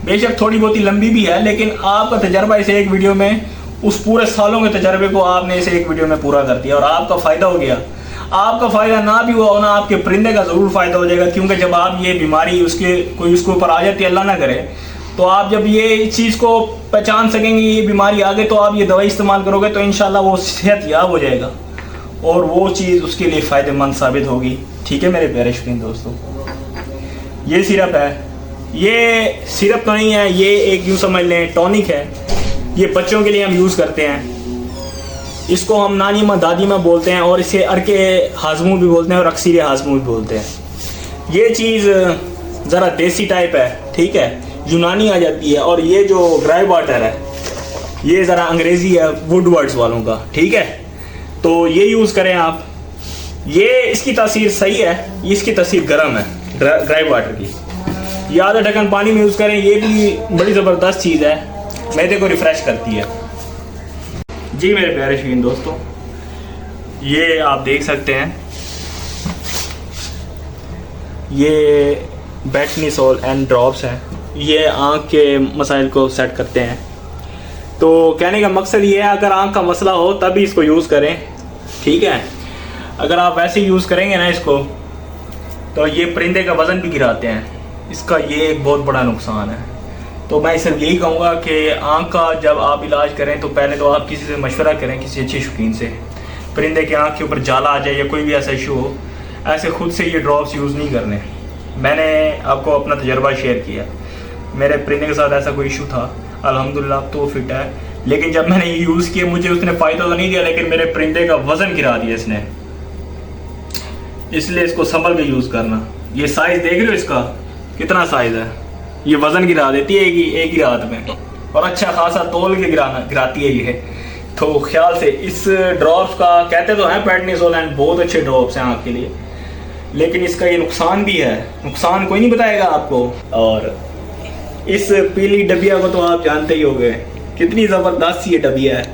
बेशक थोड़ी बहुत ही लंबी भी है, लेकिन आपका तजर्बा इस एक वीडियो में, उस पूरे सालों के तजर्बे को आपने इसे एक वीडियो में पूरा कर दिया और आपका फ़ायदा हो गया। आपका फ़ायदा ना भी हुआ ना, आपके परिंदे का ज़रूर फ़ायदा हो जाएगा, क्योंकि जब आप ये बीमारी उसके ऊपर आ जाती है, अल्लाह ना करे, तो आप जब ये चीज़ को पहचान सकेंगे ये बीमारी आ गई, तो आप ये दवाई इस्तेमाल करोगे तो इंशाल्लाह वो सेहत याब हो जाएगा और वो चीज़ उसके लिए फ़ायदेमंद साबित होगी, ठीक है मेरे प्यारे शौकीन दोस्तों। ये सिरप है, ये सिरप तो नहीं है, ये एक यूँ समझ लें टॉनिक है। ये बच्चों के लिए हम यूज़ करते हैं, इसको हम नानी माँ दादी माँ बोलते हैं, और इसे अरके हाजमू भी बोलते हैं और अक्सीर हाजमू भी बोलते हैं। ये चीज़ ज़रा देसी टाइप है, ठीक है, यूनानी आ जाती है। और ये जो ड्राई वाटर है ये ज़रा अंग्रेज़ी है वुडवर्ड्स वालों का, ठीक है, तो ये यूज़ करें आप। ये इसकी तासीर सही है, इसकी तासीर गर्म है ड्राई वाटर की। ये आधा ढक्कन पानी में यूज़ करें, ये भी बड़ी ज़बरदस्त चीज़ है, मैदे को रिफ़्रेश करती है। जी मेरे प्यारे शौकीन दोस्तों, ये आप देख सकते हैं, ये बेटनीसोल एंड ड्रॉप्स हैं, ये आँख के मसाइल को सेट करते हैं। तो कहने का मकसद ये है, अगर आँख का मसला हो तभी इसको यूज़ करें, ठीक है। अगर आप वैसे यूज़ करेंगे ना इसको, तो ये परिंदे का वज़न भी गिराते हैं, इसका ये एक बहुत बड़ा नुकसान है। तो मैं सिर्फ यही कहूँगा कि आँख का जब आप इलाज करें तो पहले तो आप किसी से मशवरा करें, किसी अच्छे शौकीन से। परिंदे की आँख के ऊपर जाला आ जाए या कोई भी ऐसा इशू हो, ऐसे खुद से ये ड्रॉप्स यूज़ नहीं करने। मैंने आपको अपना तजर्बा शेयर किया, मेरे परिंदे के साथ ऐसा कोई इशू था, अल्हम्दुलिल्लाह अब तो फिट है। लेकिन जब मैंने ये यूज़ किया मुझे उसने फ़ायदा तो नहीं दिया, लेकिन मेरे परिंदे का वज़न गिरा दिया इसने। इसलिए इसको संभल के यूज़ करना। ये साइज़ देख रहे हो इसका कितना साइज़ है, ये वज़न गिरा देती है एक ही रात में, और अच्छा खासा तोल के गिराती है ये। तो ख्याल से इस ड्रॉप्स का कहते तो हैं पेडनिसोल एंड बहुत अच्छे ड्रॉप्स हैं आँख के लिए, लेकिन इसका ये नुकसान भी है। नुकसान कोई नहीं बताएगा आपको। और इस पीली डबिया को तो आप जानते ही होंगे, कितनी ज़बरदस्त ये डबिया है।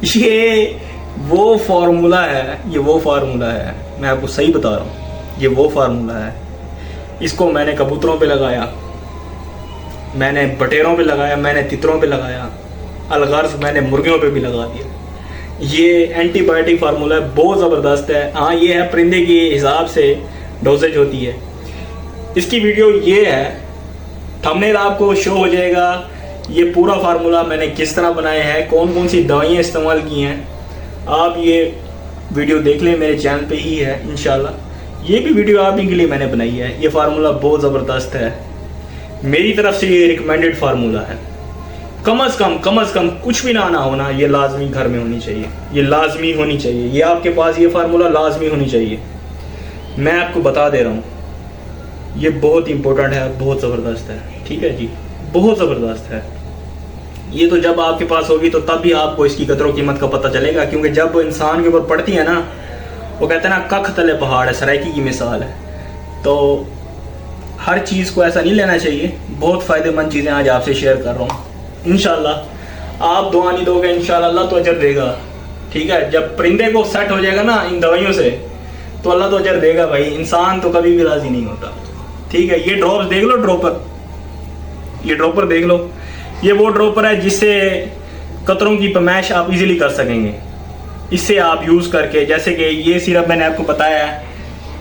ये वो फार्मूला है, मैं आपको सही बता रहा हूँ, ये वो फार्मूला है। इसको मैंने कबूतरों पे लगाया, मैंने बटेरों पे लगाया, मैंने तितरों पे लगाया, अलगर्ज मैंने मुर्गियों पे भी लगा दिया। ये एंटीबायोटिक फार्मूला है, बहुत ज़बरदस्त है। हाँ ये है परिंदे के हिसाब से डोजेज होती है। इसकी वीडियो ये है, थंबनेल आपको शो हो जाएगा। ये पूरा फार्मूला मैंने किस तरह बनाया है, कौन कौन सी दवाइयाँ इस्तेमाल की हैं, आप ये वीडियो देख लें, मेरे चैनल पे ही है इंशाल्लाह। ये भी वीडियो आप ही के लिए मैंने बनाई है। ये फार्मूला बहुत ज़बरदस्त है, मेरी तरफ से ये रिकमेंडेड फार्मूला है। कम अज़ कम कुछ भी ना होना, ये लाजमी घर में होनी चाहिए, ये लाजमी होनी चाहिए, ये आपके पास ये फार्मूला लाजमी होनी चाहिए। मैं आपको बता दे रहा हूँ, ये बहुत इंपॉर्टेंट है, बहुत ज़बरदस्त है। ठीक है जी, बहुत ज़बरदस्त है। ये तो जब आपके पास होगी तो तब भी आपको इसकी कदर कीमत का पता चलेगा, क्योंकि जब इंसान के ऊपर पड़ती है ना, वो कहते हैं ना कख तले पहाड़ है, सराइकी की मिसाल है। तो हर चीज़ को ऐसा नहीं लेना चाहिए। बहुत फ़ायदेमंद चीज़ें आज आपसे शेयर कर रहा हूँ। इंशाल्लाह आप दुआ नहीं दोगे, इंशाल्लाह अल्लाह तो अजर देगा। ठीक है, जब परिंदे को सेट हो जाएगा ना इन दवाइयों से, तो अल्लाह तो अजर देगा भाई। इंसान तो कभी भी राज़ी नहीं होता। ठीक है, ये ड्रॉप्स देख लो, ये ड्रॉपर देख लो। ये वो ड्रॉपर है जिससे कतरों की पैमाइश आप इजीली कर सकेंगे। इससे आप यूज़ करके, जैसे कि ये सिरप मैंने आपको बताया है,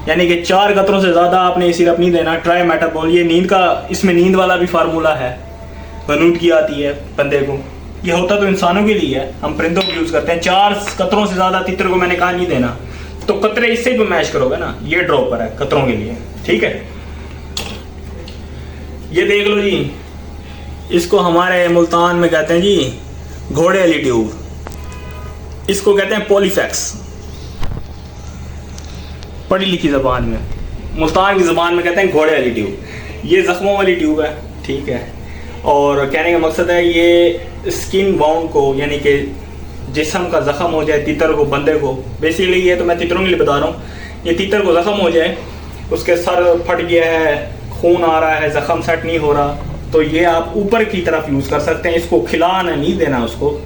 यानी कि 4 कतरों से ज़्यादा आपने ये सिरप नहीं देना। ट्राई मेटाबॉल, ये नींद का, इसमें नींद वाला भी फार्मूला है, नींद की आती है बंदे को। ये होता तो इंसानों के लिए है, हम परिंदों को यूज़ करते हैं। 4 कतरों से ज़्यादा तितर को मैंने कहा नहीं देना, तो कतरे इससे भी मैच करोगे ना। ये ड्रॉपर है कतरों के लिए। ठीक है, ये देख लो जी, इसको हमारे मुल्तान में कहते हैं जी घोड़े वाली ट्यूब, इसको कहते हैं पॉलीफैक्स पढ़ी लिखी ज़बान में। मुल्तान की ज़बान में कहते हैं घोड़े वाली ट्यूब। ये ज़ख्मों वाली ट्यूब है। ठीक है, और कहने का मकसद है ये स्किन बाउंड को, यानी कि जिस्म का ज़ख्म हो जाए तीतर को, बंदे को, बेसिकली ये तो मैं तीतरों के लिए बता रहा हूँ। ये तीतर को ज़ख्म हो जाए, उसके सर फट गया है, खून आ रहा है, ज़ख्म सेट नहीं हो रहा, तो ये आप ऊपर की तरफ यूज़ कर सकते हैं। इसको खिलाना नहीं देना उसको।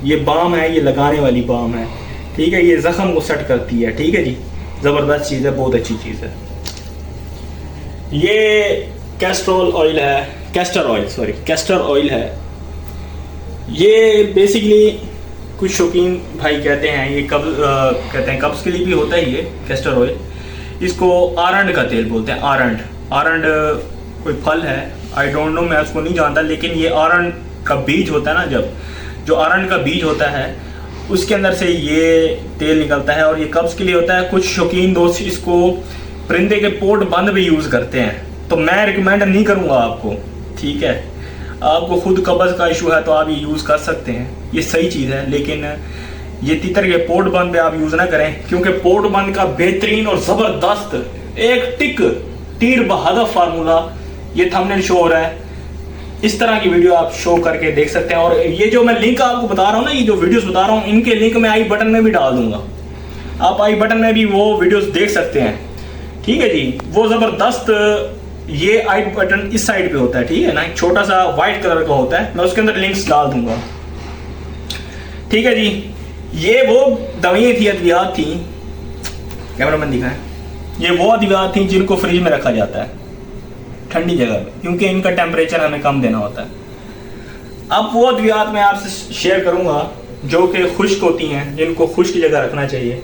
ये बाम है, ये लगाने वाली बाम है। ठीक है, ये ज़ख्म को सेट करती है। ठीक है जी, ज़बरदस्त चीज़ है, बहुत अच्छी चीज़ है। ये कैस्टर ऑयल है। ये बेसिकली कुछ शौकीन भाई कहते हैं ये कब्ज़ के लिए भी होता है। ये कैस्टर ऑयल, इसको आरंड का तेल बोलते हैं। आरंड कोई फल है, आई डोंट नो, मैं उसको नहीं जानता, लेकिन ये आरंड का बीज होता है ना, जो आरंड का बीज होता है उसके अंदर से ये तेल निकलता है, और ये कब्ज़ के लिए होता है। कुछ शौकीन दोस्त इसको परिंदे के पोट बंद भी यूज़ करते हैं, तो मैं रिकमेंड नहीं करूँगा आपको। ठीक है, आपको खुद कब्ज़ का इशू है तो आप ये यूज़ कर सकते हैं, ये सही चीज़ है। लेकिन ये तीतर के पोट बंद पे आप यूज़ ना करें, क्योंकि पोट बंद का बेहतरीन और ज़बरदस्त एक तीर बहादुर फार्मूला ये थंबनेल शो हो रहा है। इस तरह की वीडियो आप शो करके देख सकते हैं। और ये जो मैं लिंक आपको बता रहा हूँ ना, ये जो वीडियोस बता रहा हूँ, इनके लिंक मैं आई बटन में भी डाल दूंगा। आप आई बटन में भी वो वीडियोस देख सकते हैं। ठीक है जी, वो ज़बरदस्त, ये आई बटन इस साइड पे होता है। ठीक है ना, एक छोटा सा वाइट कलर का होता है, मैं उसके अंदर लिंक्स डाल दूंगा। ठीक है जी, ये वो दवाइयाँ थी, अद्वियात थी, कैमरामैन दिखाएं, ये वो अद्वियात थी जिनको फ्रिज में रखा जाता है ठंडी जगह में, क्योंकि इनका टेम्परेचर हमें कम देना होता है। अब वो अद्वियात मैं आपसे शेयर करूंगा जो कि खुश्क होती हैं, जिनको खुश्क जगह रखना चाहिए,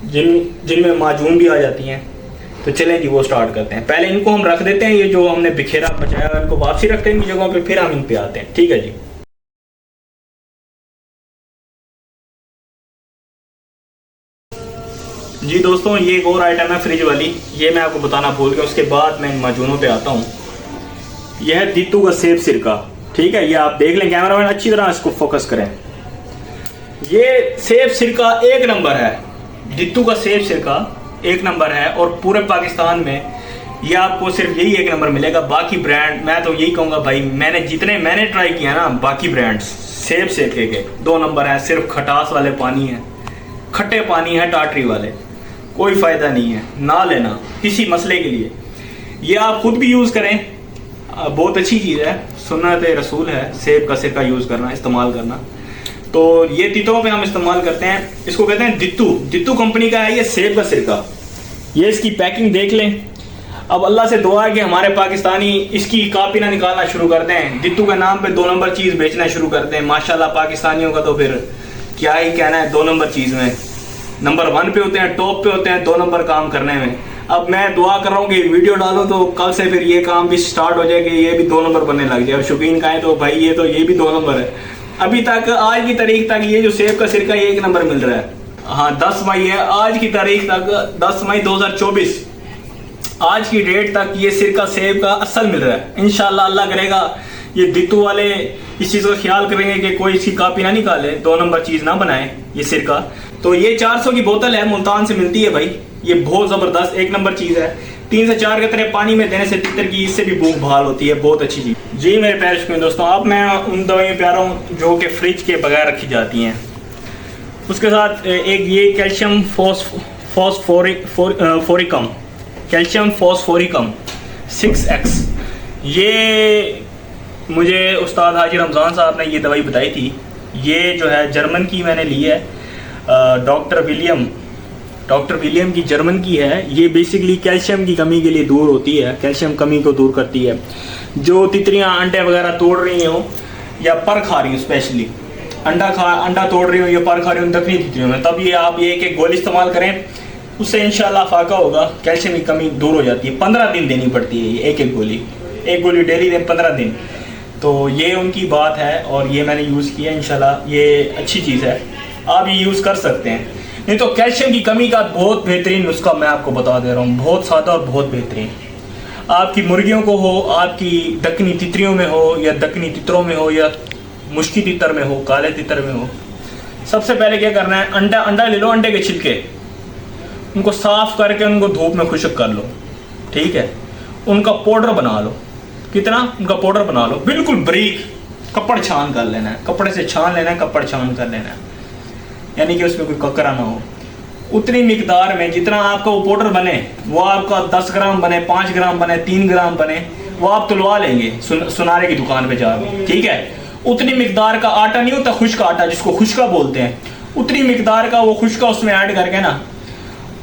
जिनमें माजून भी आ जाती हैं। तो चलें जी वो स्टार्ट करते हैं। पहले इनको हम रख देते हैं, ये जो हमने बिखेरा बचाया इनको वापसी रखते हैं इनकी जगहों पे, फिर हम इन पे आते हैं। ठीक है जी। जी दोस्तों, ये एक और आइटम है फ्रिज वाली, ये मैं आपको बताना भूल गया, उसके बाद मैं इन माजूनों पे आता हूँ। यह है दीतू का सेब सिरका। ठीक है, ये आप देख लें, कैमरामैन अच्छी तरह इसको फोकस करें। ये सेब सिरका एक नंबर है, दीतू का सेब सिरका एक नंबर है, और पूरे पाकिस्तान में ये आपको सिर्फ यही एक नंबर मिलेगा। बाकी ब्रांड मैं तो यही कहूँगा भाई, मैंने ट्राई किया ना, बाकी ब्रांड्स सेब सिरके के 2 नंबर हैं, सिर्फ खटास वाले पानी है, खट्टे पानी है टाटरी वाले, कोई फ़ायदा नहीं है, ना लेना किसी मसले के लिए। ये आप खुद भी यूज़ करें, बहुत अच्छी चीज़ है, सुन्नत रसूल है सेब का सिरका यूज़ करना, इस्तेमाल करना। तो ये तीतरों पे हम इस्तेमाल करते हैं, इसको कहते हैं दीतू कंपनी का है ये सेब का सिरका। ये इसकी पैकिंग देख लें। अब अल्लाह से दुआ है कि हमारे पाकिस्तानी इसकी कापी ना निकालना शुरू कर दें, दीतू के नाम पे 2 नंबर चीज़ बेचना शुरू कर दें। माशाल्लाह पाकिस्तानियों का तो फिर क्या ही कहना है, 2 नंबर चीज़ में नंबर 1 पे होते हैं, टॉप पे होते हैं 2 नंबर काम करने में। अब मैं दुआ कर रहा हूँ कि वीडियो डालो तो कल से फिर ये काम भी स्टार्ट हो जाए कि ये भी 2 नंबर बनने लग जाए। अब शौकीन का है तो भाई ये भी 2 नंबर है। अभी तक आज की तारीख तक ये जो सेब का सिरका ये 1 नंबर मिल रहा है। हाँ 10 मई है आज की तारीख तक, 10 मई 2024 आज की डेट तक ये सिरका सेब का असल मिल रहा है। इंशाल्लाह अल्लाह करेगा ये दीतू वाले इस चीज़ का ख्याल करेंगे कि कोई इसकी कापी ना निकाले, 2 नंबर चीज़ ना बनाए ये सिरका। तो ये 400 की बोतल है, मुल्तान से मिलती है भाई, ये बहुत ज़बरदस्त 1 नंबर चीज़ है। 3 से 4 कतरे पानी में देने से तितर की इससे भी भूख बहाल होती है, बहुत अच्छी चीज़। जी मेरे प्यारे शौकीन दोस्तों, अब मैं उन दवाइयों पे आ रहा हूँ जो कि फ्रिज के बगैर रखी जाती हैं। उसके साथ एक ये calcium phosphoricum, calcium phosphoricum 6x, ये मुझे उस्ताद हाजी रमज़ान साहब ने ये दवाई बताई थी। ये जो है जर्मन की मैंने ली है, डॉक्टर विलियम की जर्मन की है। ये बेसिकली कैल्शियम की कमी के लिए दूर होती है, कैल्शियम कमी को दूर करती है। जो तितरियां अंडे वगैरह तोड़ रही हो या पर खा रही हो, स्पेशली अंडा तोड़ रही हो या पर खा रही हो दखनी तितरियों में, तब ये आप ये एक गोली इस्तेमाल करें, उससे इंशाल्लाह फाका होगा, कैल्शियम की कमी दूर हो जाती है। 15 दिन देनी पड़ती है ये एक गोली डेली दें 15 दिन। तो ये उनकी बात है और ये मैंने यूज़ किया, इंशाल्लाह ये अच्छी चीज़ है, आप ये यूज़ कर सकते हैं। नहीं तो कैल्शियम की कमी का बहुत बेहतरीन नुस्खा मैं आपको बता दे रहा हूँ, बहुत सादा और बहुत बेहतरीन। आपकी मुर्गियों को हो, आपकी दक्कनी तितरियों में हो या दक्कनी तितरों में हो या मुश्की तितर में हो, काले तितर में हो, सबसे पहले क्या करना है, अंडा ले लो, अंडे के छिलके उनको साफ करके उनको धूप में खुश्क कर लो। ठीक है, उनका पाउडर बना लो, कितना उनका पाउडर बना लो, बिल्कुल बारीक, कपड़ छान कर लेना है, कपड़े से छान लेना है, कपड़ छान कर लेना है, यानी कि उसमें कोई ककरा ना हो। उतनी मिकदार में जितना आपका वो पाउडर बने, वो आपका 10 ग्राम बने, 5 ग्राम बने, 3 ग्राम बने, वो आप तुलवा लेंगे सुनारे की दुकान पे जाकर। ठीक है, उतनी मिकदार का आटा नहीं होता, खुश्क आटा जिसको खुश्का बोलते हैं, उतनी मिकदार का वो खुश्का उसमें ऐड करके ना,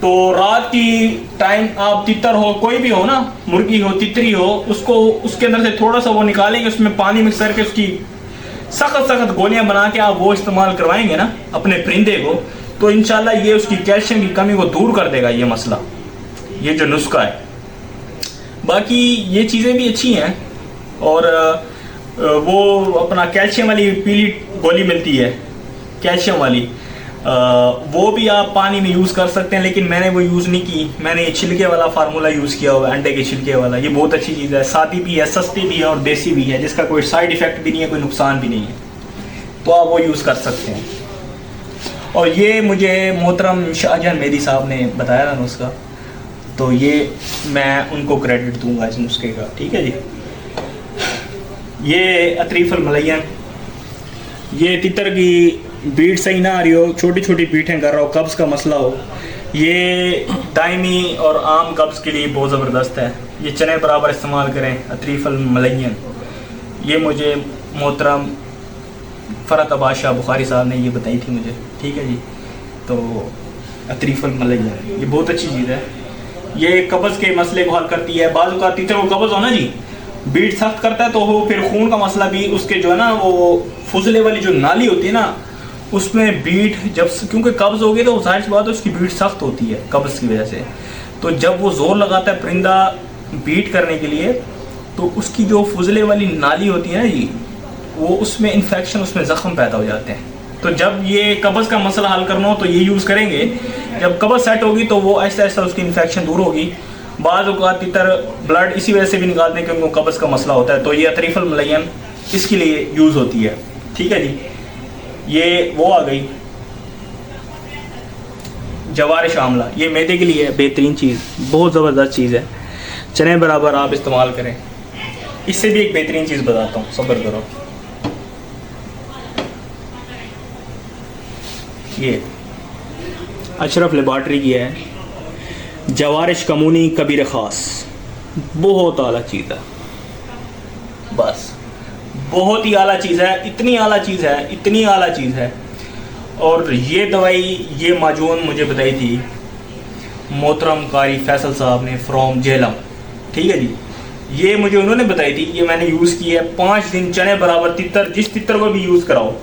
तो रात की टाइम आप तितर हो, कोई भी हो ना, मुर्गी हो, तितरी हो, उसको उसके अंदर से थोड़ा सा वो निकालेंगे, उसमें पानी मिक्स करके उसकी सख्त गोलियां बना के आप वो इस्तेमाल करवाएंगे ना अपने परिंदे को, तो इंशाल्लाह ये उसकी कैल्शियम की कमी को दूर कर देगा ये मसला, ये जो नुस्खा है। बाकी ये चीज़ें भी अच्छी हैं, और वो अपना कैल्शियम वाली पीली गोली मिलती है, कैल्शियम वाली, वो भी आप पानी में यूज़ कर सकते हैं, लेकिन मैंने वो यूज़ नहीं की, मैंने ये छिलके वाला फार्मूला यूज़ किया हुआ है, अंडे के छिलके वाला। ये बहुत अच्छी चीज़ है, सादी भी है, सस्ती भी है और देसी भी है, जिसका कोई साइड इफ़ेक्ट भी नहीं है, कोई नुकसान भी नहीं है, तो आप वो यूज़ कर सकते हैं। और ये मुझे मोहतरम शाहजहान मेहदी साहब ने बताया था नुस्खा, तो ये मैं उनको क्रेडिट दूंगा इस नुस्खे का। ठीक है जी। ये अतरीफल मलैयन, ये तितर की बीट सही ना आ रही हो, छोटी छोटी बीटें कर रहा हो, कब्ज़ का मसला हो, ये दायमी और आम कब्ज़ के लिए बहुत ज़बरदस्त है। ये चने बराबर इस्तेमाल करें, अतरीफल मलैयन। ये मुझे मोहतरम फ़रत अब्बास शाह बुखारी साहब ने ये बताई थी मुझे। ठीक है जी। तो अतरीफल मलैयन ये बहुत अच्छी चीज़ है, ये कब्ज़ के मसले को हल करती है। बाज़ का तितर को कब्ज़ हो ना जी, बीट सख्त करता है, तो वो फिर खून का मसला भी, उसके जो है ना वो फुजले वाली जो नाली होती है ना, उसमें बीट जब, क्योंकि कब्ज़ होगी तो जाहिर सी बात है उसकी बीट सख्त होती है कब्ज़ की वजह से, तो जब वो जोर लगाता है परिंदा बीट करने के लिए, तो उसकी जो फुजले वाली नाली होती है ना जी, वो उसमें इन्फेक्शन, उसमें ज़ख्म पैदा हो जाते हैं। तो जब ये कब्ज़ का मसला हल करना हो तो ये यूज़ करेंगे। जब कब्ज़ सेट होगी तो वो आहिस्ता आहिस्ता उसकी इन्फेक्शन दूर होगी। बाज़ औक़ात तितर ब्लड इसी वजह से भी निकालते हैं कि उनको कब्ज़ का मसला होता है, तो ये अतरीफ़ुल मुलय्यन इसके लिए यूज़ होती है। ठीक है जी, ये वो आ गई जवारिश आमला, ये मैदे के लिए बेहतरीन चीज़, बहुत ज़बरदस्त चीज़ है। चने बराबर आप इस्तेमाल करें। इससे भी एक बेहतरीन चीज़ बताता हूँ, सब्र करो। ये अशरफ लेबॉर्ट्री की है, जवारिश कमूनी कबीर ख़ास, बहुत आला चीज़ है, बस बहुत ही आला चीज़ है, इतनी आला चीज़ है, इतनी आला चीज़ है। और ये दवाई, ये माजून मुझे बताई थी मोहतरम कारी फैसल साहब ने फ्रॉम जेलम। ठीक है जी, ये मुझे उन्होंने बताई थी, ये मैंने यूज़ की है। 5 दिन चने बराबर तितर, जिस तितर को भी यूज़ कराओ,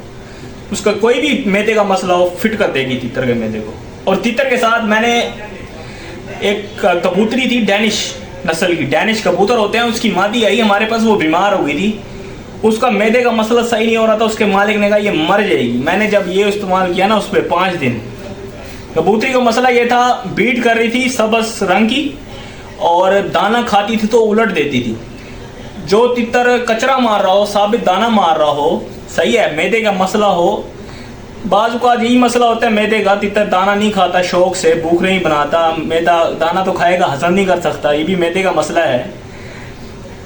उसका कोई भी मैदे का मसला हो, फिट कर देगी तितर के मैदे को। और तितर के साथ मैंने एक कबूतरी थी डैनिश नस्ल की, डैनिश कबूतर होते हैं, उसकी मादी आई हमारे पास, वो बीमार हो गई थी, उसका मैदे का मसला सही नहीं हो रहा था। उसके मालिक ने कहा ये मर जाएगी। मैंने जब ये इस्तेमाल किया ना, उस पर 5 दिन, कबूतरी का मसला ये था, बीट कर रही थी सबस रंग की, और दाना खाती थी तो उलट देती थी। जो तितर कचरा मार रहा हो, साबित दाना मार रहा हो, सही है, मैदे का मसला हो, बाज़ का यही मसला होता है मैदे का, तितर दाना नहीं खाता शौक से, भूख नहीं बनाता, मैदा दाना तो खाएगा, हजम नहीं कर सकता, ये भी मैदे का मसला है।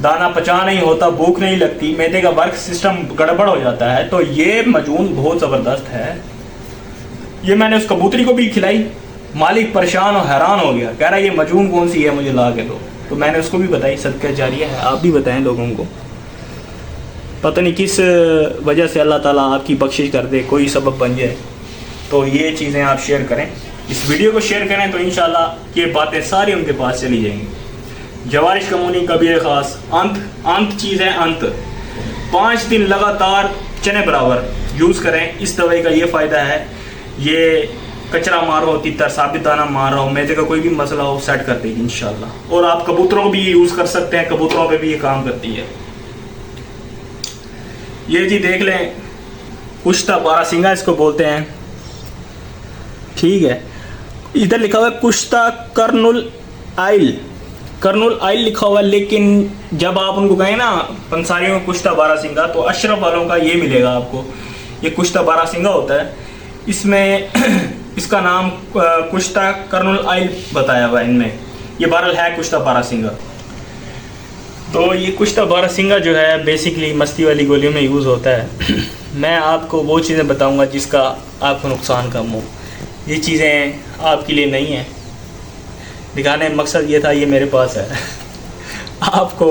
दाना पचा नहीं होता, भूख नहीं लगती, मैदे का वर्क सिस्टम गड़बड़ हो जाता है। तो ये मजून बहुत ज़बरदस्त है। ये मैंने उस कबूतरी को भी खिलाई, मालिक परेशान और हैरान हो गया, कह रहा है ये मजून कौन सी है, मुझे ला के दो। तो मैंने उसको भी बताई, सदका जारिया है, आप भी बताएं लोगों को। पता नहीं किस वजह से अल्लाह ताला आपकी बख्शिश कर दे, कोई सबब बन जाए। तो ये चीज़ें आप शेयर करें, इस वीडियो को शेयर करें, तो इंशाल्लाह ये बातें सारी उनके पास चली जाएंगी। जवारिश कमूनी कबीर ख़ास, अंत चीज़ है, अंत 5 दिन लगातार चने बराबर यूज़ करें। इस दवाई का ये फ़ायदा है, ये कचरा मारो, तितर साबित दाना मार रहा हो, मैदे का कोई भी मसला हो, सेट कर देगी इंशाल्लाह। और आप कबूतरों को भी यूज़ कर सकते हैं, कबूतरों पे भी ये काम करती है। ये जी देख लें, कुश्ता बारासिंगा इसको बोलते हैं। ठीक है, इधर लिखा हुआ है कुश्ता कर्नुल आइल, कर्नुल आइल लिखा हुआ है, लेकिन जब आप उनको कहें ना पंसारियों को कुश्ता बारासिंगा, तो अशरफ वालों का ये मिलेगा आपको, ये कुश्ता बारासिंगा होता है। इसमें इसका नाम कुश्ता कर्नुल आइल बताया हुआ है इनमें, ये बहरहाल है कुश्ता बारासिंगा। तो ये कुश्ता बारासिंगा जो है बेसिकली मस्ती वाली गोलियों में यूज़ होता है। मैं आपको वो चीज़ें बताऊंगा जिसका आपको नुकसान कम हो। ये चीज़ें आपके लिए नहीं हैं, दिखाने का मकसद ये था, ये मेरे पास है। आपको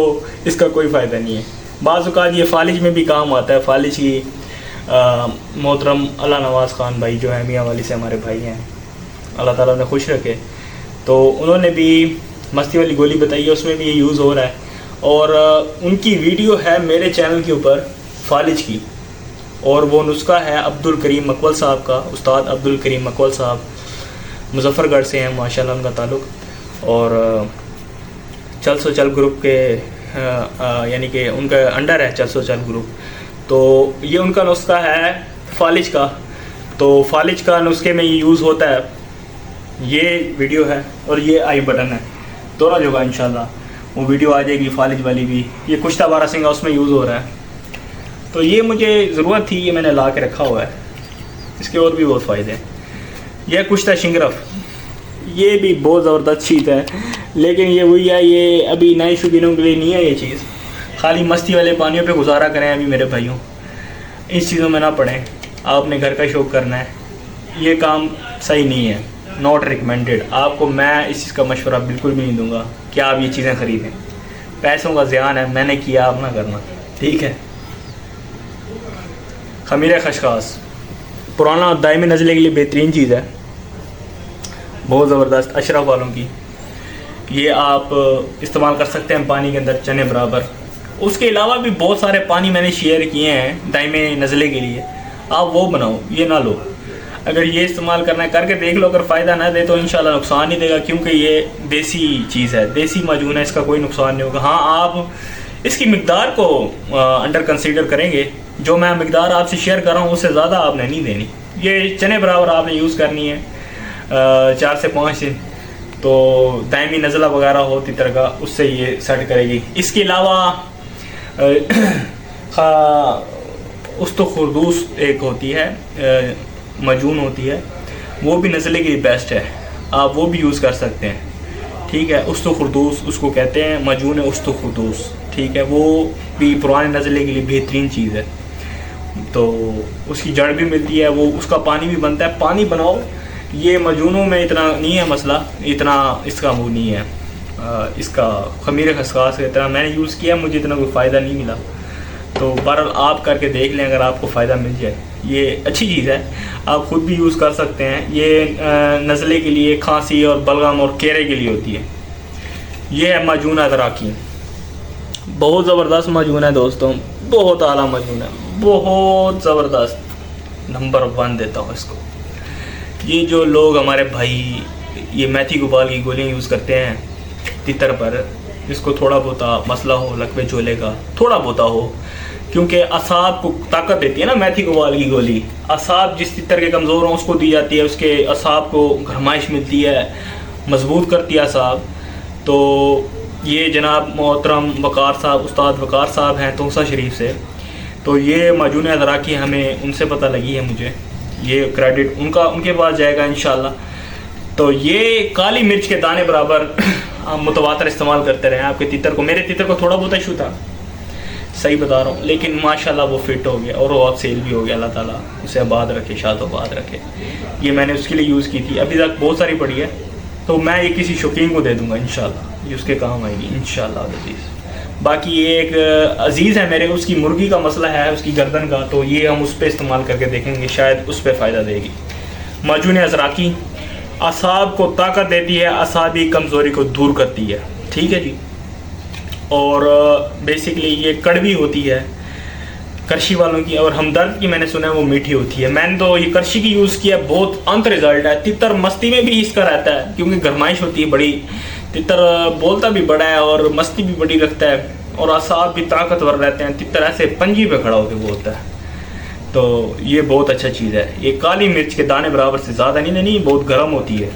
इसका कोई फ़ायदा नहीं है। बाज़ औक़ात ये फालिज में भी काम आता है। फालिज की मोहतरम अल्लाह नवाज़ ख़ान भाई जो है मियाँ वाली से हमारे भाई हैं, अल्लाह ताला उन्हें खुश रखे, तो उन्होंने भी मस्ती वाली गोली बताई है, उसमें भी ये यूज़ हो रहा है। और उनकी वीडियो है मेरे चैनल के ऊपर फालिज की, और वो नुस्खा है अब्दुल करीम मकवल साहब का, उस्ताद अब्दुल करीम मकवल साहब मुजफ्फरगढ़ से हैं माशाल्लाह उनका ताल्लुक़, और चल सो चल ग्रुप के यानी कि उनका अंडर है चल सो चल ग्रुप। तो ये उनका नुस्खा है फालिज का, तो फालिज का नुस्खे में ये यूज़ होता है। ये वीडियो है और ये आई बटन है, दोनों जगह इंशाल्लाह वो वीडियो आ जाएगी, फालिज वाली भी। ये कुश्ता बारासिंगा उसमें यूज़ हो रहा है। तो ये मुझे ज़रूरत थी, ये मैंने ला के रखा हुआ है, इसके और भी बहुत फ़ायदे हैं। यह कुश्ता शिंगरफ, ये भी बहुत ज़बरदस्त चीज़ है, लेकिन ये वही है, ये अभी नए शौकीनों के लिए नहीं है ये चीज़। खाली मस्ती वाले पानियों पे गुजारा करें अभी मेरे भाइयों, इस चीज़ों में ना पड़ें। आपने घर का शौक़ करना है, ये काम सही नहीं है, नॉट रिकमेंडेड। आपको मैं इस चीज़ का मशवरा बिल्कुल भी नहीं दूंगा कि आप ये चीज़ें ख़रीदें, पैसों का ज़ियान है, मैंने किया आप ना करना, ठीक है। खमीर खशखास पुराना दायमी नज़ले के लिए बेहतरीन चीज़ है, बहुत ज़बरदस्त, अशरफ वालों की। ये आप इस्तेमाल कर सकते हैं पानी के अंदर चने बराबर। उसके अलावा भी बहुत सारे पानी मैंने शेयर किए हैं दायमे नज़ले के लिए, आप वो बनाओ, ये ना लो। अगर ये इस्तेमाल करना है करके देख लो, अगर फ़ायदा ना दे तो इंशाल्लाह नुकसान नहीं देगा, क्योंकि ये देसी चीज़ है, देसी माजून है, इसका कोई नुकसान नहीं होगा। हाँ, आप इसकी मिकदार को अंडर कंसीडर करेंगे, जो मैं मिकदार आपसे शेयर कर रहा हूँ उससे ज़्यादा आपने नहीं देनी। ये चने बराबर आपने यूज़ करनी है 4 से 5 दिन, तो दायमी नज़ला वगैरह हो तितर का, उससे ये सेट करेगी। इसके अलावा उस्तो खुरदूस एक होती है मजून होती है, वो भी नज़ले के लिए बेस्ट है, आप वो भी यूज़ कर सकते हैं। ठीक है, उस्तो खुरदूस उसको कहते हैं, मजून है उस्तो खुरदूस। ठीक है, वो भी पुराने नज़ले के लिए बेहतरीन चीज़ है। तो उसकी जड़ भी मिलती है, वो उसका पानी भी बनता है, पानी बनाओ। ये मजूनों में इतना नहीं है मसला, इतना इसका वो नहीं है, इसका खमीर खसखास का इतना मैंने यूज़ किया, मुझे इतना कोई फ़ायदा नहीं मिला। तो बहरहाल आप करके देख लें, अगर आपको फ़ायदा मिल जाए, ये अच्छी चीज़ है, आप ख़ुद भी यूज़ कर सकते हैं। ये नज़ले के लिए, खांसी और बलगम और केरे के लिए होती है। ये है माजून अदराकी, बहुत ज़बरदस्त माजून है दोस्तों, बहुत आला माजून है, बहुत ज़बरदस्त, नंबर 1 देता हूँ इसको। ये जो लोग हमारे भाई ये मेथी गुबाल की गोलियाँ यूज़ करते हैं तितर पर, इसको थोड़ा बहुत मसला हो, लकवे झोले का थोड़ा बहुत हो, क्योंकि असाब को ताकत देती है ना मेथी गुबाल की गोली। असाब जिस तितर के कमज़ोर हों उसको दी जाती है, उसके असाब को घरमाइश मिलती है, मजबूत करती है असाब। तो ये जनाब मोहतरम वकार साहब, उस्ताद वकार साहब हैं तोसा शरीफ से, तो ये माजून अदराकी हमें उनसे पता लगी है, मुझे ये क्रेडिट उनके पास जाएगा इंशाल्लाह। तो ये काली मिर्च के दाने बराबर आप मुतवातर इस्तेमाल करते रहें। आपके तितर को, मेरे तितर को थोड़ा बहुत इशू था, सही बता रहा हूँ, लेकिन माशाल्लाह वो फिट हो गया और वो अब सेल भी हो गया। अल्लाह ताला उसे आबाद रखे, शादोबाद रखे। ये मैंने उसके लिए यूज़ की थी, अभी तक बहुत सारी पड़ी है, तो मैं ये किसी शौकीन को दे दूँगा इंशाल्लाह, ये उसके काम आएगी इंशाल्लाह अज़ीज़। बाकी ये एक अजीज़ है मेरे, उसकी मुर्गी का मसला है, उसकी गर्दन का, तो ये हम उस पर इस्तेमाल करके देखेंगे, शायद उस पर फ़ायदा देगी। माजून अज़राकी असाब को ताकत देती है, असाबी कमज़ोरी को दूर करती है। ठीक है जी। और बेसिकली ये कड़वी होती है करशी वालों की, और हमदर्द की मैंने सुना है वो मीठी होती है। मैंने तो ये करशी की यूज़ किया, बहुत अंत रिज़ल्ट है। तितर मस्ती में भी इसका रहता है, क्योंकि गरमाइश होती है बड़ी, तितर बोलता भी बड़ा है और मस्ती भी बड़ी रखता है, और असाब भी ताकतवर रहते हैं। तितर ऐसे पंजी पे खड़ा होकर बोलता है, तो ये बहुत अच्छा चीज़ है। ये काली मिर्च के दाने बराबर से ज़्यादा नहीं, बहुत गर्म होती है।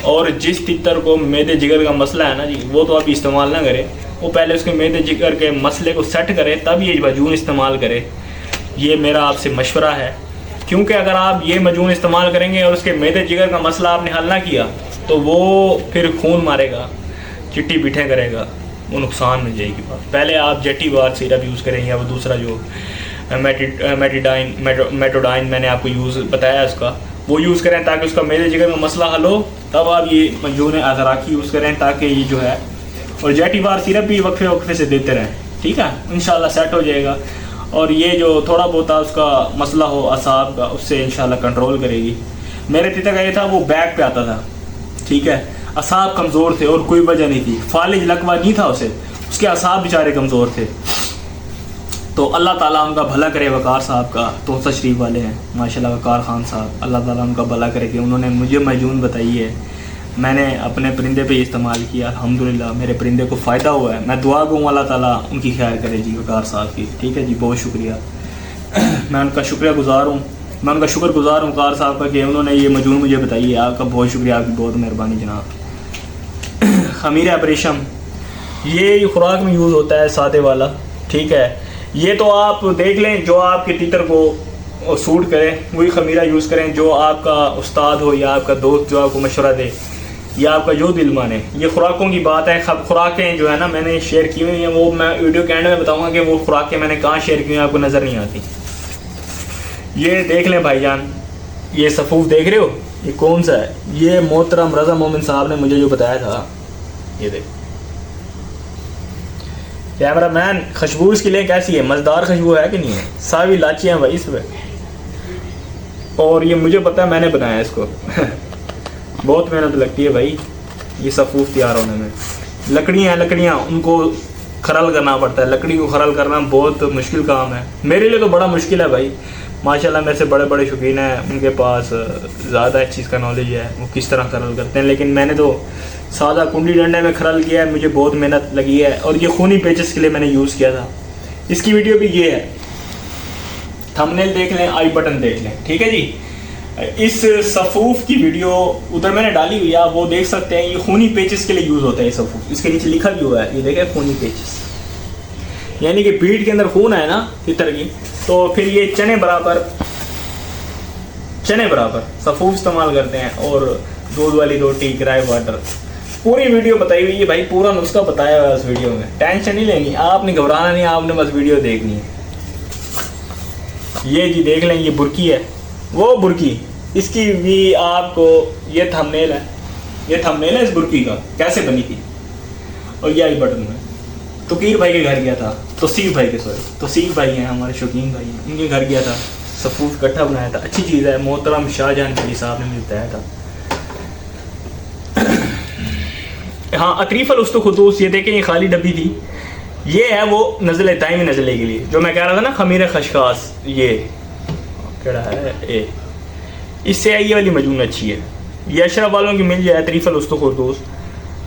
और जिस तितर को मैदे जिगर का मसला है ना जी, वो तो आप इस्तेमाल ना करें, वो पहले उसके मैदे जिगर के मसले को सेट करें, तब ये मजून इस्तेमाल करें। ये मेरा आपसे मशवरा है, क्योंकि अगर आप ये मजून इस्तेमाल करेंगे और उसके मैदे जिगर का मसला आपने हल ना किया, तो वो फिर खून मारेगा, चिट्टी पीठें करेगा, वो नुकसान में जाएगी बात। पहले आप जेटी बार सिरप यूज़ करें, या वो दूसरा जो मेटोडाइन मैंने आपको यूज़ बताया उसका, वो यूज़ करें, ताकि उसका मैदे जिगर में मसला हल हो। तब आप ये माजून अज़राकी यूज़ करें, ताकि ये जो है, और जेटी बार सिरप भी वक्फे वक्फे से देते रहें। ठीक है, इंशाल्लाह सेट हो जाएगा। और ये जो थोड़ा बहुत उसका मसला हो असाब का, उससे इंशाल्लाह कंट्रोल करेगी। मेरे तितर का ये था, वो बैक पे आता था। ठीक है, असाब कमज़ोर थे और कोई वजह नहीं थी, फालिज लकवा नहीं था उसे, उसके असाब बेचारे कमज़ोर थे। तो अल्लाह ताला उनका भला करे, वकार साहब का, तोसा शरीफ वाले हैं माशाल्लाह, वकार खान साहब, अल्लाह ताला उनका भला करे कि उन्होंने मुझे माजून बताई है, मैंने अपने परिंदे पे इस्तेमाल किया, अल्हम्दुलिल्लाह मेरे परिंदे को फ़ायदा हुआ है। मैं दुआ दूँ अल्लाह ताला उनकी खैर करे जी, वकार साहब की। ठीक है जी, बहुत शुक्रिया। मैं उनका शुक्रगुज़ार हूँ, मैं उनका शुक्रगुज़ार हूँ वकार साहब का, कि उन्होंने ये माजून मुझे बताई है। आपका बहुत शुक्रिया, आपकी बहुत मेहरबानी जनाब। खमीर अपरेशम, ये खुराक में यूज़ होता है, सादे वाला। ठीक है, ये तो आप देख लें, जो आपके तितर को सूट करें वही खमीरा यूज़ करें, जो आपका उस्ताद हो या आपका दोस्त जो आपको मशवरा दे, या आपका जो दिल माने। ये खुराकों की बात है, खुराकें जो है ना मैंने शेयर की हुई हैं, वो मैं वीडियो के एंड में बताऊंगा कि वो खुराकें मैंने कहाँ शेयर की हुई हैं, आपको नज़र नहीं आती। ये देख लें भाईजान, ये सफ़ूफ देख रहे हो, ये कौन सा है? ये मोहतरम रज़ा मोमिन साहब ने मुझे जो बताया था, ये देख। कैमरा मैन, खुशबू इसके लिए कैसी है? मज़ेदार खुशबू है कि नहीं है? सारी इलायचियाँ भाई इसमें, और ये मुझे पता है, मैंने बनाया इसको। बहुत मेहनत लगती है भाई ये सफ़ूफ तैयार होने में। लकड़ियाँ उनको खरल करना पड़ता है, लकड़ी को खरल करना बहुत मुश्किल काम है। मेरे लिए तो बड़ा मुश्किल है भाई, माशाल्लाह मेरे से बड़े बड़े शौकीन हैं, उनके पास ज़्यादा इस चीज़ का नॉलेज है, वो किस तरह खरल करते हैं। लेकिन मैंने तो सादा कुंडी डंडे में खरल किया है, मुझे बहुत मेहनत लगी है। और ये खूनी पेचेस के लिए मैंने यूज़ किया था। इसकी वीडियो भी ये है, थंबनेल देख लें, आई बटन देख लें, ठीक है जी। इस सफूफ की वीडियो उधर मैंने डाली हुई है, आप वो देख सकते हैं। ये खूनी पेचेस के लिए यूज़ होता है ये सफूफ, इसके नीचे लिखा भी हुआ है, ये देखें खूनी पेचेस, यानी कि पीठ के अंदर खून है ना तितर की, तो फिर ये चने बराबर सफूफ इस्तेमाल करते हैं। और दूध वाली रोटी, ड्राई वाटर, पूरी वीडियो बताई हुई है भाई, पूरा नुस्खा बताया हुआ है उस वीडियो में। टेंशन नहीं लेनी, आपने घबराना नहीं, आपने बस वीडियो देखनी है। ये जी देख लें, ये बुरकी है, वो बुरकी, इसकी भी आपको ये थंबनेल है इस बुरकी का कैसे बनी थी। और ये आई बटन में तोकीर भाई के घर गया था, तोसीफ भाई हैं हमारे शौकीन भाई हैं, उनके घर गया था, सफूफ इकट्ठा बनाया था। अच्छी चीज़ है, मोहतरम शाहजहां अली साहब ने मुझे बताया था। हाँ, अतरीफल उस्तु खुतूस, ये देखें, ये खाली डब्बी थी, ये है वो नज़ले दायमी नज़ले के लिए, जो मैं कह रहा था ना खमीर खशखास, ये क्या है, इससे ये वाली मजून अच्छी है। ये अशरफ वालों की मिल जाए, अतरीफल उस्तु खुतूस,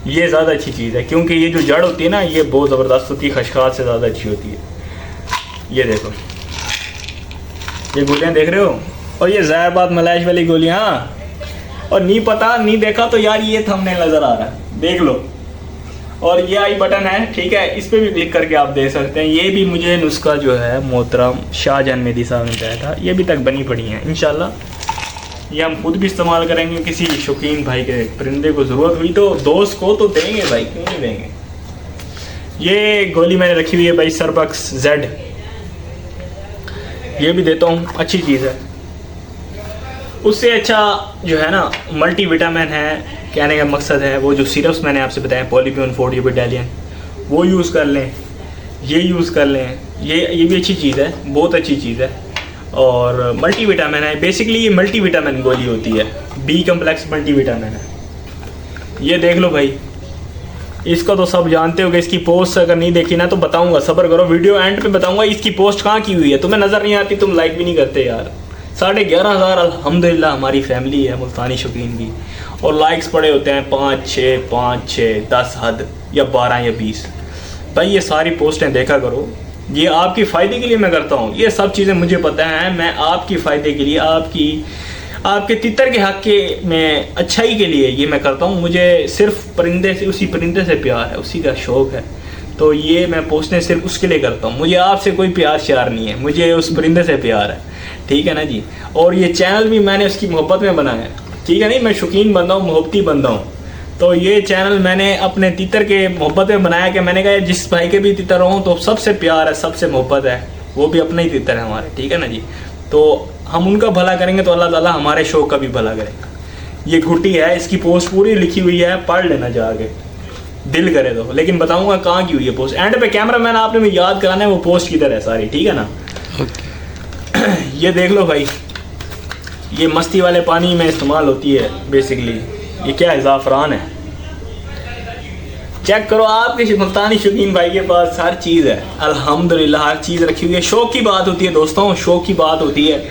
ये ज़्यादा अच्छी चीज़ है, क्योंकि ये जो जड़ होती है ना, ये बहुत ज़बरदस्त होती है, खशखास से ज़्यादा अच्छी होती है। ये देखो, ये गोलियाँ देख रहे हो, और ये ज़हरबाद मलाइश वाली गोलियाँ। और नहीं पता, नहीं देखा तो यार ये थंबनेल नज़र आ रहा है, देख लो। और ये आई बटन है, ठीक है, इस पर भी क्लिक करके आप देख सकते हैं। ये भी मुझे नुस्खा जो है मोहतरम शाहजहां मेदी साहब ने बताया था, ये भी तक बनी पड़ी हैं। इंशाल्लाह ये हम खुद भी इस्तेमाल करेंगे, किसी शौकीन भाई के परिंदे को ज़रूरत हुई तो दोस्त को तो देंगे भाई, क्यों नहीं देंगे। ये गोली मैंने रखी हुई है भाई, सरबक्स जेड, ये भी देता हूँ, अच्छी चीज़ है। उससे अच्छा जो है ना मल्टी विटामिन है, कहने का मकसद है वो जो सिरप्स मैंने आपसे बताया, पॉलीप्योन 40 बेटालियन, वो यूज़ कर लें, ये यूज़ कर लें, ये भी अच्छी चीज़ है, बहुत अच्छी चीज़ है। और मल्टी विटामिन है, बेसिकली ये मल्टी विटामिन गोली होती है, बी कम्प्लेक्स मल्टी विटामिन है। ये देख लो भाई, इसको तो सब जानते हो कि इसकी पोस्ट अगर नहीं देखी ना तो बताऊंगा, सब्र करो, वीडियो एंड पे बताऊंगा इसकी पोस्ट कहाँ की हुई है। तुम्हें नज़र नहीं आती, तुम लाइक भी नहीं करते यार। 11,500 अल्हम्दुलिल्लाह हमारी फैमिली है मुल्तानी शौकीन की, और लाइक्स पड़े होते हैं 5, 6, 10 हद, या 12 या 20। भाई ये सारी पोस्टें देखा करो, ये आपके फ़ायदे के लिए मैं करता हूँ, ये सब चीज़ें मुझे पता है, मैं आपके फ़ायदे के लिए, आपके तितर के हक़ के में अच्छाई के लिए ये मैं करता हूँ। मुझे सिर्फ परिंदे से, उसी परिंदे से प्यार है, उसी का शौक़ है, तो ये मैं पोस्टें सिर्फ उसके लिए करता हूँ। मुझे आपसे कोई प्यार श्यार नहीं है, मुझे उस परिंदे से प्यार है, ठीक है ना जी। और ये चैनल भी मैंने उसकी मोहब्बत में बनाया है, ठीक है नहीं, मैं शौकीन बंदा हूँ, मोहब्बती बंदा हूँ। तो ये चैनल मैंने अपने तितर के मोहब्बत में बनाया कि मैंने कहा जिस भाई के भी तितर हों तो सबसे प्यार है, सबसे मोहब्बत है, वो भी अपने ही तितर है हमारे, ठीक है ना जी। तो हम उनका भला करेंगे तो अल्लाह ताला हमारे शौक़ का भी भला करेगा। ये गुट्टी है, इसकी पोस्ट पूरी लिखी हुई है, पढ़ लेना जाके, दिल करे तो। लेकिन बताऊँगा कहाँ की हुई है पोस्ट, एंड पे कैमरा मैन आपने में याद कराना है वो पोस्ट किधर है सारी, ठीक है ना। ये देख लो भाई, ये मस्ती वाले पानी में इस्तेमाल होती है बेसिकली। ये क्या है, ज़ाफ़रान है, चेक करो, आपके मुल्तानी शौकीन भाई के पास हर चीज़ है अल्हम्दुलिल्लाह, हर चीज़ रखी हुई है। शौक़ की बात होती है दोस्तों, शौक़ की बात होती है,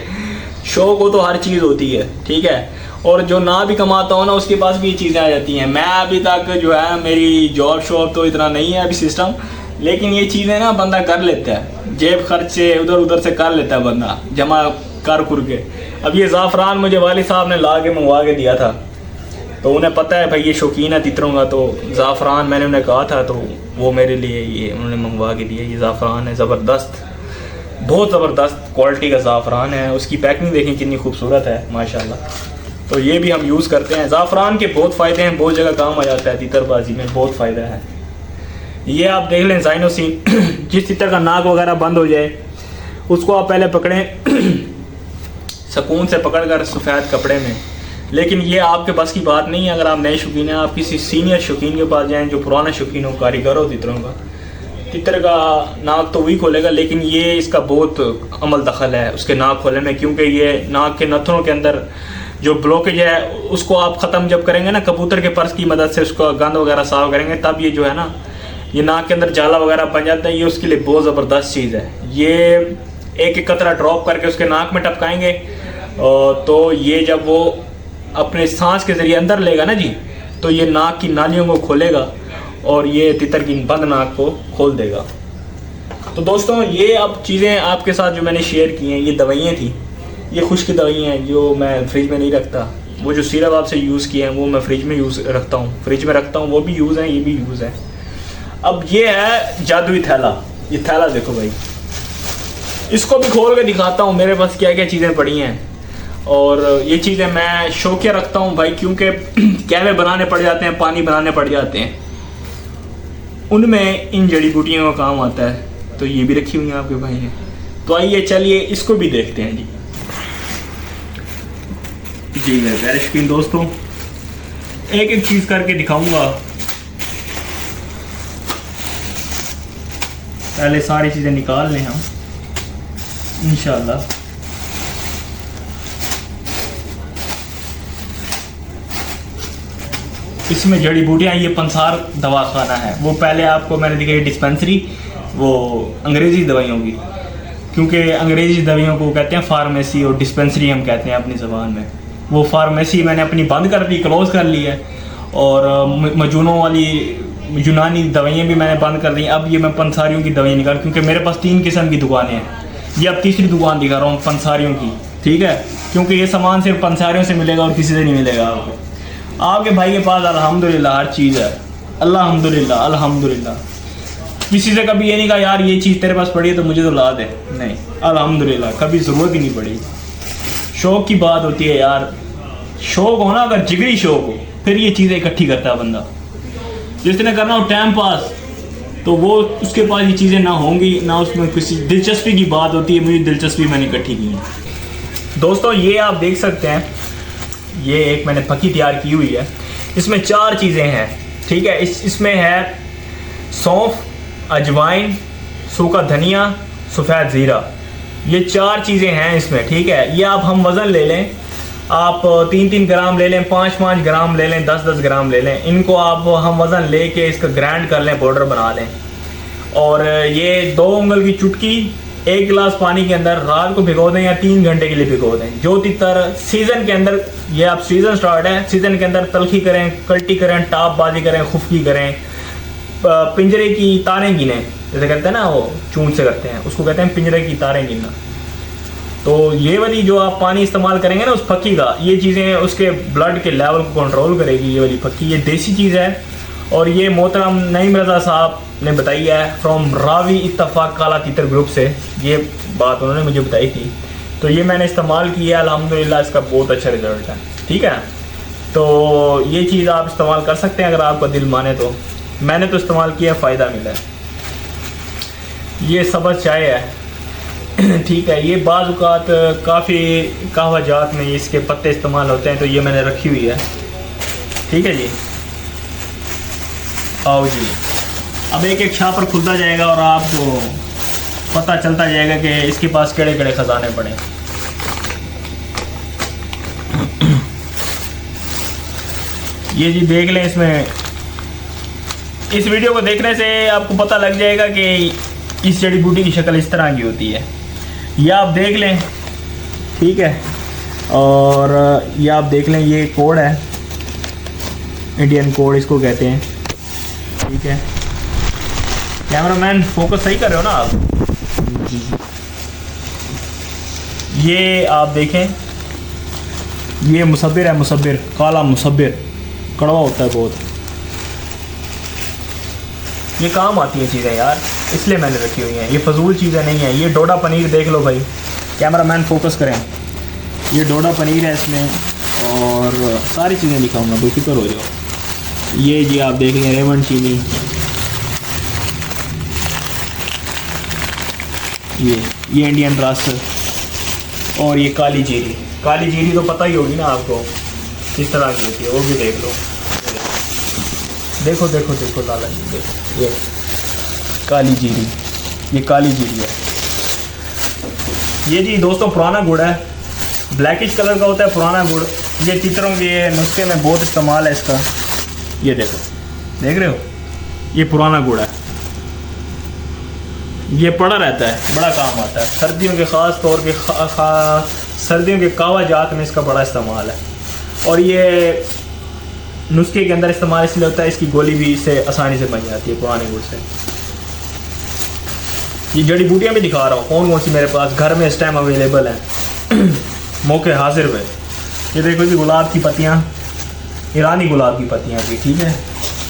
शौक़ हो तो हर चीज़ होती है, ठीक है। और जो ना भी कमाता हो ना उसके पास भी ये चीज़ें आ जाती हैं। मैं अभी तक जो है मेरी जॉब शॉब तो इतना नहीं है अभी सिस्टम, लेकिन ये चीज़ें ना बंदा कर लेता है, जेब खर्च से उधर उधर से कर लेता है बंदा, जमा कर के। अब ये ज़ाफ़रान मुझे वालिद साहब ने ला के मंगवा के दिया था, तो उन्हें पता है भाई ये शौकीन है तितरों का, तो ज़ाफ़रान मैंने उन्हें कहा था, तो वो मेरे लिए ये उन्होंने मंगवा के दिया। ये ज़ाफ़रान है, ज़बरदस्त, बहुत ज़बरदस्त क्वालिटी का ज़ाफ़रान है, उसकी पैकिंग देखें कितनी खूबसूरत है माशाल्लाह। तो ये भी हम यूज़ करते हैं। ज़ाफ़रान के बहुत फ़ायदे हैं, बहुत जगह काम आ जाता है, तितरबाजी में बहुत फ़ायदा है। ये आप देख लें ज़ाइनोसिन, जिस तितर का नाक वगैरह बंद हो जाए उसको आप पहले पकड़ें सुकून से पकड़कर सफ़ेद कपड़े में, लेकिन ये आपके पास की बात नहीं है। अगर आप नए शौकीन हैं, आप किसी सीनियर शौकीन के पास जाएं जो पुराना शौकीन हो, कारीगर हो तितरों का, तितर का नाक तो वही खोलेगा, लेकिन ये इसका बहुत अमल दखल है उसके नाक खोलने में, क्योंकि ये नाक के नथनों के अंदर जो ब्लॉकेज है उसको आप ख़त्म जब करेंगे ना, कबूतर के पर्स की मदद से उसको गंद वगैरह साफ करेंगे, तब ये जो है ना ये नाक के अंदर जाला वगैरह बन जाता है। ये उसके लिए बहुत ज़बरदस्त चीज़ है। ये एक एक कतरा ड्रॉप करके उसके नाक में टपकाएंगे। तो ये जब वो अपने सांस के ज़रिए अंदर लेगा ना जी, तो ये नाक की नालियों को खोलेगा और ये तितर की बंद नाक को खोल देगा। तो दोस्तों ये अब चीज़ें आपके साथ जो मैंने शेयर की हैं, ये दवाइयाँ थी, ये खुश्क दवाइयाँ हैं जो मैं फ्रिज में नहीं रखता। वो जो सिरप आपसे यूज़ किए हैं वो मैं फ्रिज में रखता हूँ, वो भी यूज़ है, ये भी यूज़ है। अब ये है जादुई थैला, ये थैला देखो भाई, इसको भी खोल के दिखाता हूँ मेरे पास क्या क्या चीज़ें पड़ी हैं। और ये चीज़ें मैं शौकिया रखता हूँ भाई, क्योंकि कहवे बनाने पड़ जाते हैं, पानी बनाने पड़ जाते हैं, उनमें इन जड़ी बूटियों का काम आता है। तो ये भी रखी हुई है आपके भाई ने। तो आइए चलिए इसको भी देखते हैं जी मेरे प्यारे शौकीन दोस्तों, एक एक चीज़ करके दिखाऊंगा। पहले सारी चीज़ें निकाल लें हम इंशाल्लाह। इसमें जड़ी बूटियाँ, ये पंसार दवाखाना है। वो पहले आपको मैंने दिखाई डिस्पेंसरी, वो अंग्रेज़ी दवाइयों की, क्योंकि अंग्रेज़ी दवाइयों को कहते हैं फार्मेसी और डिस्पेंसरी हम कहते हैं अपनी ज़बान में। वो फार्मेसी मैंने अपनी बंद कर दी, क्लोज़ कर ली है। और मजूनों वाली यूनानी दवाइयाँ भी मैंने बंद कर दी। अब ये मैं पंसारियों की दवाइयाँ निकाल, क्योंकि मेरे पास 3 किस्म की दुकानें हैं। ये अब तीसरी दुकान दिखा रहा हूँ पंसारियों की, ठीक है, क्योंकि ये सामान सिर्फ पंसारियों से मिलेगा और किसी से नहीं मिलेगा आपको। आपके भाई के पास अल्हम्दुलिल्लाह हर चीज़ है, अल्हम्दुलिल्लाह अल्हम्दुलिल्लाह। किसी से कभी ये नहीं कहा यार ये चीज़ तेरे पास पड़ी है तो मुझे तो ला दे, नहीं, अल्हम्दुलिल्लाह कभी ज़रूरत ही नहीं पड़ी। शौक़ की बात होती है यार, शौक़ हो ना, अगर जिगरी शौक़ हो फिर ये चीज़ें इकट्ठी करता है बंदा। जिसने करना हो टाइम पास, तो वो उसके पास ये चीज़ें ना होंगी, ना उसमें किसी दिलचस्पी की बात होती है। मुझे दिलचस्पी मैंने इकट्ठी की है। दोस्तों ये आप देख सकते हैं, ये एक मैंने पक्की तैयार की हुई है। इसमें 4 चीज़ें हैं, ठीक है। इसमें है सौंफ, अजवाइन, सूखा धनिया, सफ़ेद ज़ीरा, ये 4 चीज़ें हैं इसमें, ठीक है। ये आप हम वज़न ले लें, आप 3-3 ग्राम ले लें, 5-5 ग्राम ले लें, 10-10 ग्राम ले लें। इनको आप हम वज़न ले के इसका ग्राइंड कर लें, पाउडर बना लें। और ये 2 उंगल की चुटकी 1 गिलास पानी के अंदर रात को भिगो दें या 3 घंटे के लिए भिगो दें। जो तितर सीज़न के अंदर, ये आप सीज़न स्टार्ट है, सीज़न के अंदर तलखी करें, कल्टी करें, टापबाजी करें, खुफकी करें, पिंजरे की तारें गिनें, जैसे कहते हैं ना वो चूंट से करते हैं, उसको कहते हैं पिंजरे की तारें गिनना। तो ये वाली जो आप पानी इस्तेमाल करेंगे ना उस फक्की का, ये चीज़ें उसके ब्लड के लेवल को कंट्रोल करेगी। ये वाली फक्की ये देसी चीज़ है, और ये मोहतरम नईम रज़ा साहब ने बताई है फ्रॉम रावी इत्तफाक काला तीतर ग्रुप से, ये बात उन्होंने मुझे बताई थी। तो ये मैंने इस्तेमाल किया, अल्हम्दुलिल्लाह इसका बहुत अच्छा रिज़ल्ट है, ठीक है। तो ये चीज़ आप इस्तेमाल कर सकते हैं अगर आपका दिल माने तो। मैंने तो इस्तेमाल किया, फ़ायदा मिला है। ये सब्ज़ चाय है, ठीक है। ये बाज़ औक़ात काफ़ी कहवा जात में इसके पत्ते इस्तेमाल होते हैं, तो ये मैंने रखी हुई है, ठीक है जी। आओ जी, अब एक एक छापर खुलता जाएगा और आपको पता चलता जाएगा कि इसके पास केड़े केड़े ख़जाने पड़े। ये जी देख लें, इसमें इस वीडियो को देखने से आपको पता लग जाएगा कि इस जड़ी बूटी की शक्ल इस तरह की होती है। ये आप देख लें, ठीक है। और ये आप देख लें, ये कोड है, इंडियन कोड इसको कहते हैं, ठीक है। कैमरामैन फोकस सही कर रहे हो ना आप? ये आप देखें, ये मुसब्बिर है, मुसब्बिर, काला मुसब्बिर, कड़वा होता है बहुत। ये काम आती हैं चीज़ें यार, इसलिए मैंने रखी हुई हैं, ये फजूल चीज़ें नहीं हैं। ये डोडा पनीर देख लो भाई, कैमरामैन फोकस करें, ये डोडा पनीर है इसमें, और सारी चीज़ें दिखाऊंगा, बेफिक्र हो जाओ। ये जी आप देख लें, रेमंड चीनी, ये इंडियन रस, और ये काली जीरी। काली जीरी तो पता ही होगी ना आपको किस तरह की होती है, वो भी देख लो। देखो देखो देखो लाला जी, देखो ये काली जीरी, ये काली जीरी है। ये जी दोस्तों पुराना गुड़ है, ब्लैकिश कलर का होता है पुराना गुड़। ये तितरों के नुस्खे में बहुत इस्तेमाल है इसका। ये देखो, देख रहे हो, ये पुराना गुड़ है, ये पड़ा रहता है, बड़ा काम आता है सर्दियों के ख़ास तौर पे सर्दियों के कावा जात में इसका बड़ा इस्तेमाल है। और ये नुस्खे के अंदर इस्तेमाल इसलिए होता है, इसकी गोली भी इससे आसानी से बन जाती है पुराने गुड़ से। ये जड़ी बूटियाँ भी दिखा रहा हूँ कौन कौन सी मेरे पास घर में इस टाइम अवेलेबल हैं मौके हाजिर पे। ये देखो जी गुलाब की पत्तियाँ, ईरानी गुलाब की पत्तियाँ भी, ठीक है।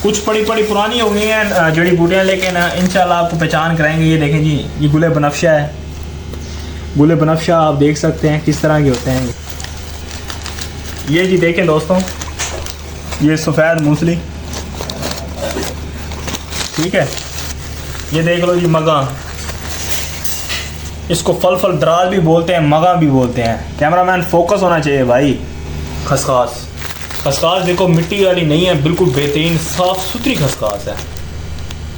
कुछ पड़ी पुरानी हो गई हैं जड़ी बूटियाँ, लेकिन इंशाल्लाह आपको पहचान कराएंगे। ये देखें जी, ये गुले बनफ्शा है। गुले बनफ्शा आप देख सकते हैं किस तरह के होते हैं। ये जी देखें दोस्तों, ये सफ़ेद मूसली, ठीक है। ये देख लो जी मगा, इसको फल दराज भी बोलते हैं, मगा भी बोलते हैं। कैमरामैन फोकस होना चाहिए भाई। खसखास, खसखास देखो मिट्टी वाली नहीं है, बिल्कुल बेहतरीन साफ़ सुथरी खसखास है।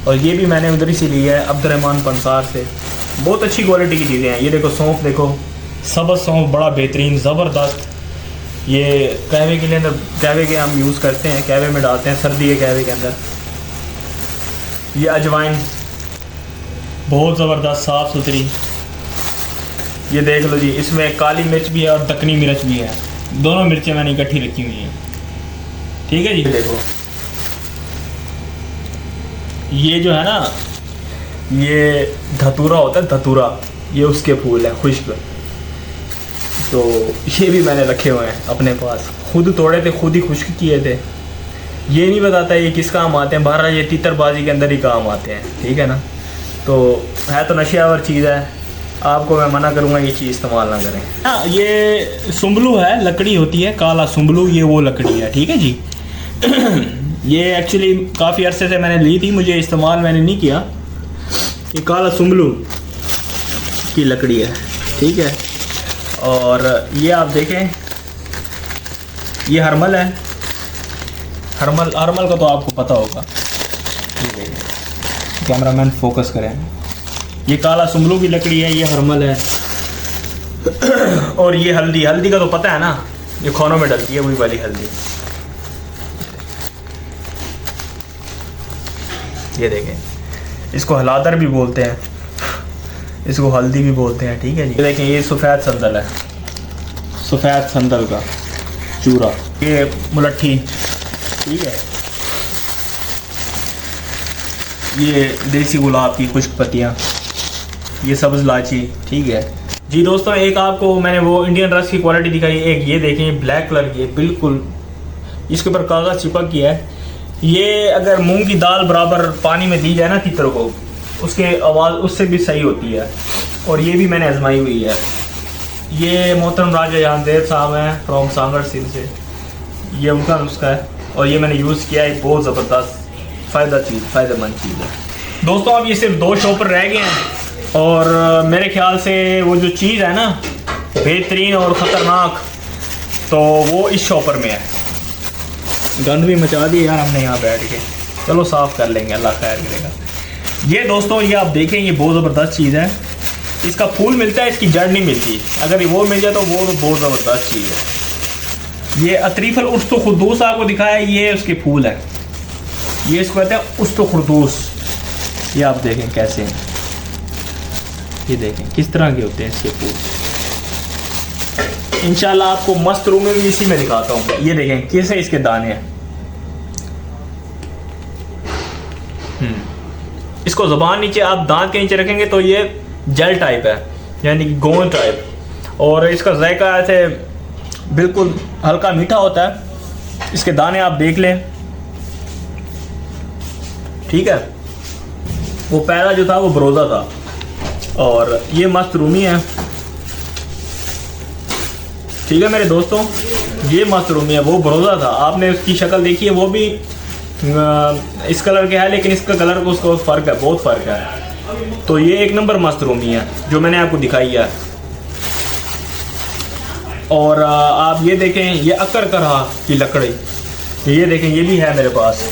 और ये भी मैंने उधर ही से ली है अब्दुर्रहमान पंसार से, बहुत अच्छी क्वालिटी की चीज़ें हैं। ये देखो सौंफ, देखो सब्ज़ सौंफ, बड़ा बेहतरीन ज़बरदस्त। ये कहवे के लिए अंदर, कहवे के हम यूज़ करते हैं, कहवे में डालते हैं सर्दी के कहवे के अंदर। ये अजवाइन बहुत ज़बरदस्त साफ़ सुथरी। ये देख लो जी, इसमें काली मिर्च भी है और दक्कनी मिर्च भी है, दोनों मिर्चें मैंने इकट्ठी रखी हुई हैं, ठीक है जी। देखो ये जो है ना, ये धतूरा होता है, धतूरा, ये उसके फूल हैं खुश्क। तो ये भी मैंने रखे हुए हैं अपने पास, खुद तोड़े थे, खुद ही खुश्क किए थे। ये नहीं बताता ये किस काम आते हैं, बहरहाल ये तीतरबाजी के अंदर ही काम आते हैं, ठीक है ना। तो है तो नशियावर चीज़ है, आपको मैं मना करूँगा ये चीज़ इस्तेमाल ना करें। हाँ, ये सुम्बलू है, लकड़ी होती है काला सुम्बलू, ये वो लकड़ी है, ठीक है जी। ये एक्चुअली काफ़ी अरसे से मैंने ली थी, मुझे इस्तेमाल मैंने नहीं किया। ये काला सुम्बलू की लकड़ी है, ठीक है। और ये आप देखें, ये हरमल है। हरमल का तो आपको पता होगा। ये देखें, कैमरामैन फोकस करें, ये काला सुम्बलू की लकड़ी है, ये हरमल है। और ये हल्दी का तो पता है ना, ये खानों में डलती है, वही वाली हल्दी। ये देखें, इसको हलादर भी बोलते हैं, इसको हल्दी भी बोलते हैं, ठीक है जी। ये देखें, ये सफ़ेद संदल है, सफ़ेद संदल का चूरा। ये मुलट्ठी, ठीक है। ये देसी गुलाब की खुश्क पत्तियाँ, ये सब्ज़ इलायची, ठीक है जी। दोस्तों एक आपको मैंने वो इंडियन रस की क्वालिटी दिखाई, एक ये देखें ब्लैक कलर की, बिल्कुल इसके ऊपर कागज़ चिपक गया है। ये अगर मूंग की दाल बराबर पानी में दी जाए ना तीतर को, उसके आवाज़ उससे भी सही होती है। और ये भी मैंने आजमाई हुई है। ये मोहतरम राजा जहांदेव साहब हैं फ्रॉम सांगड़ सिंध से, ये उनका नुस्खा है और ये मैंने यूज़ किया है, बहुत ज़बरदस्त फ़ायदेमंद चीज़ है। दोस्तों अब ये सिर्फ 2 शॉपर रह गए हैं और मेरे ख्याल से वो जो चीज़ है ना बेहतरीन और ख़तरनाक, तो वो इस शॉपर में है। गंद भी मचा दी यार हमने यहाँ बैठ के, चलो साफ़ कर लेंगे, अल्लाह खैर करेगा। ये दोस्तों ये आप देखें, ये बहुत ज़बरदस्त चीज़ है। इसका फूल मिलता है, इसकी जड़ नहीं मिलती। अगर वो मिल जाए तो वो तो बहुत ज़बरदस्त चीज़ है। ये अतरीफल उस्तो खुर्दूस आपको दिखाया, ये उसके फूल है, ये इसको कहते हैं उस्तो खुर्दूस। ये आप देखें कैसे हैं, ये देखें किस तरह के होते हैं इसके फूल। इंशाल्लाह आपको मस्त रूम में भी इसी में दिखाता हूँ। ये देखें कैसे इसके दाने हैं। इसको ज़बान नीचे आप दांत के नीचे रखेंगे तो ये जेल टाइप है, यानी कि गोंद टाइप। और इसका जायका ऐसे बिल्कुल हल्का मीठा होता है। इसके दाने आप देख लें, ठीक है। वो पहला जो था वो बरोज़ा था और ये मस्त रूमी है, ठीक है मेरे दोस्तों। ये मस्त रूमी है, वो बरोज़ा था। आपने उसकी शक्ल देखी है, वो भी इस कलर के है, लेकिन इसका कलर को उसका फ़र्क है, बहुत फ़र्क है। तो ये एक नंबर मस्त रूमी है जो मैंने आपको दिखाई है। और आप ये देखें, ये अक्कर करहा की लकड़ी, ये देखें ये भी है मेरे पास।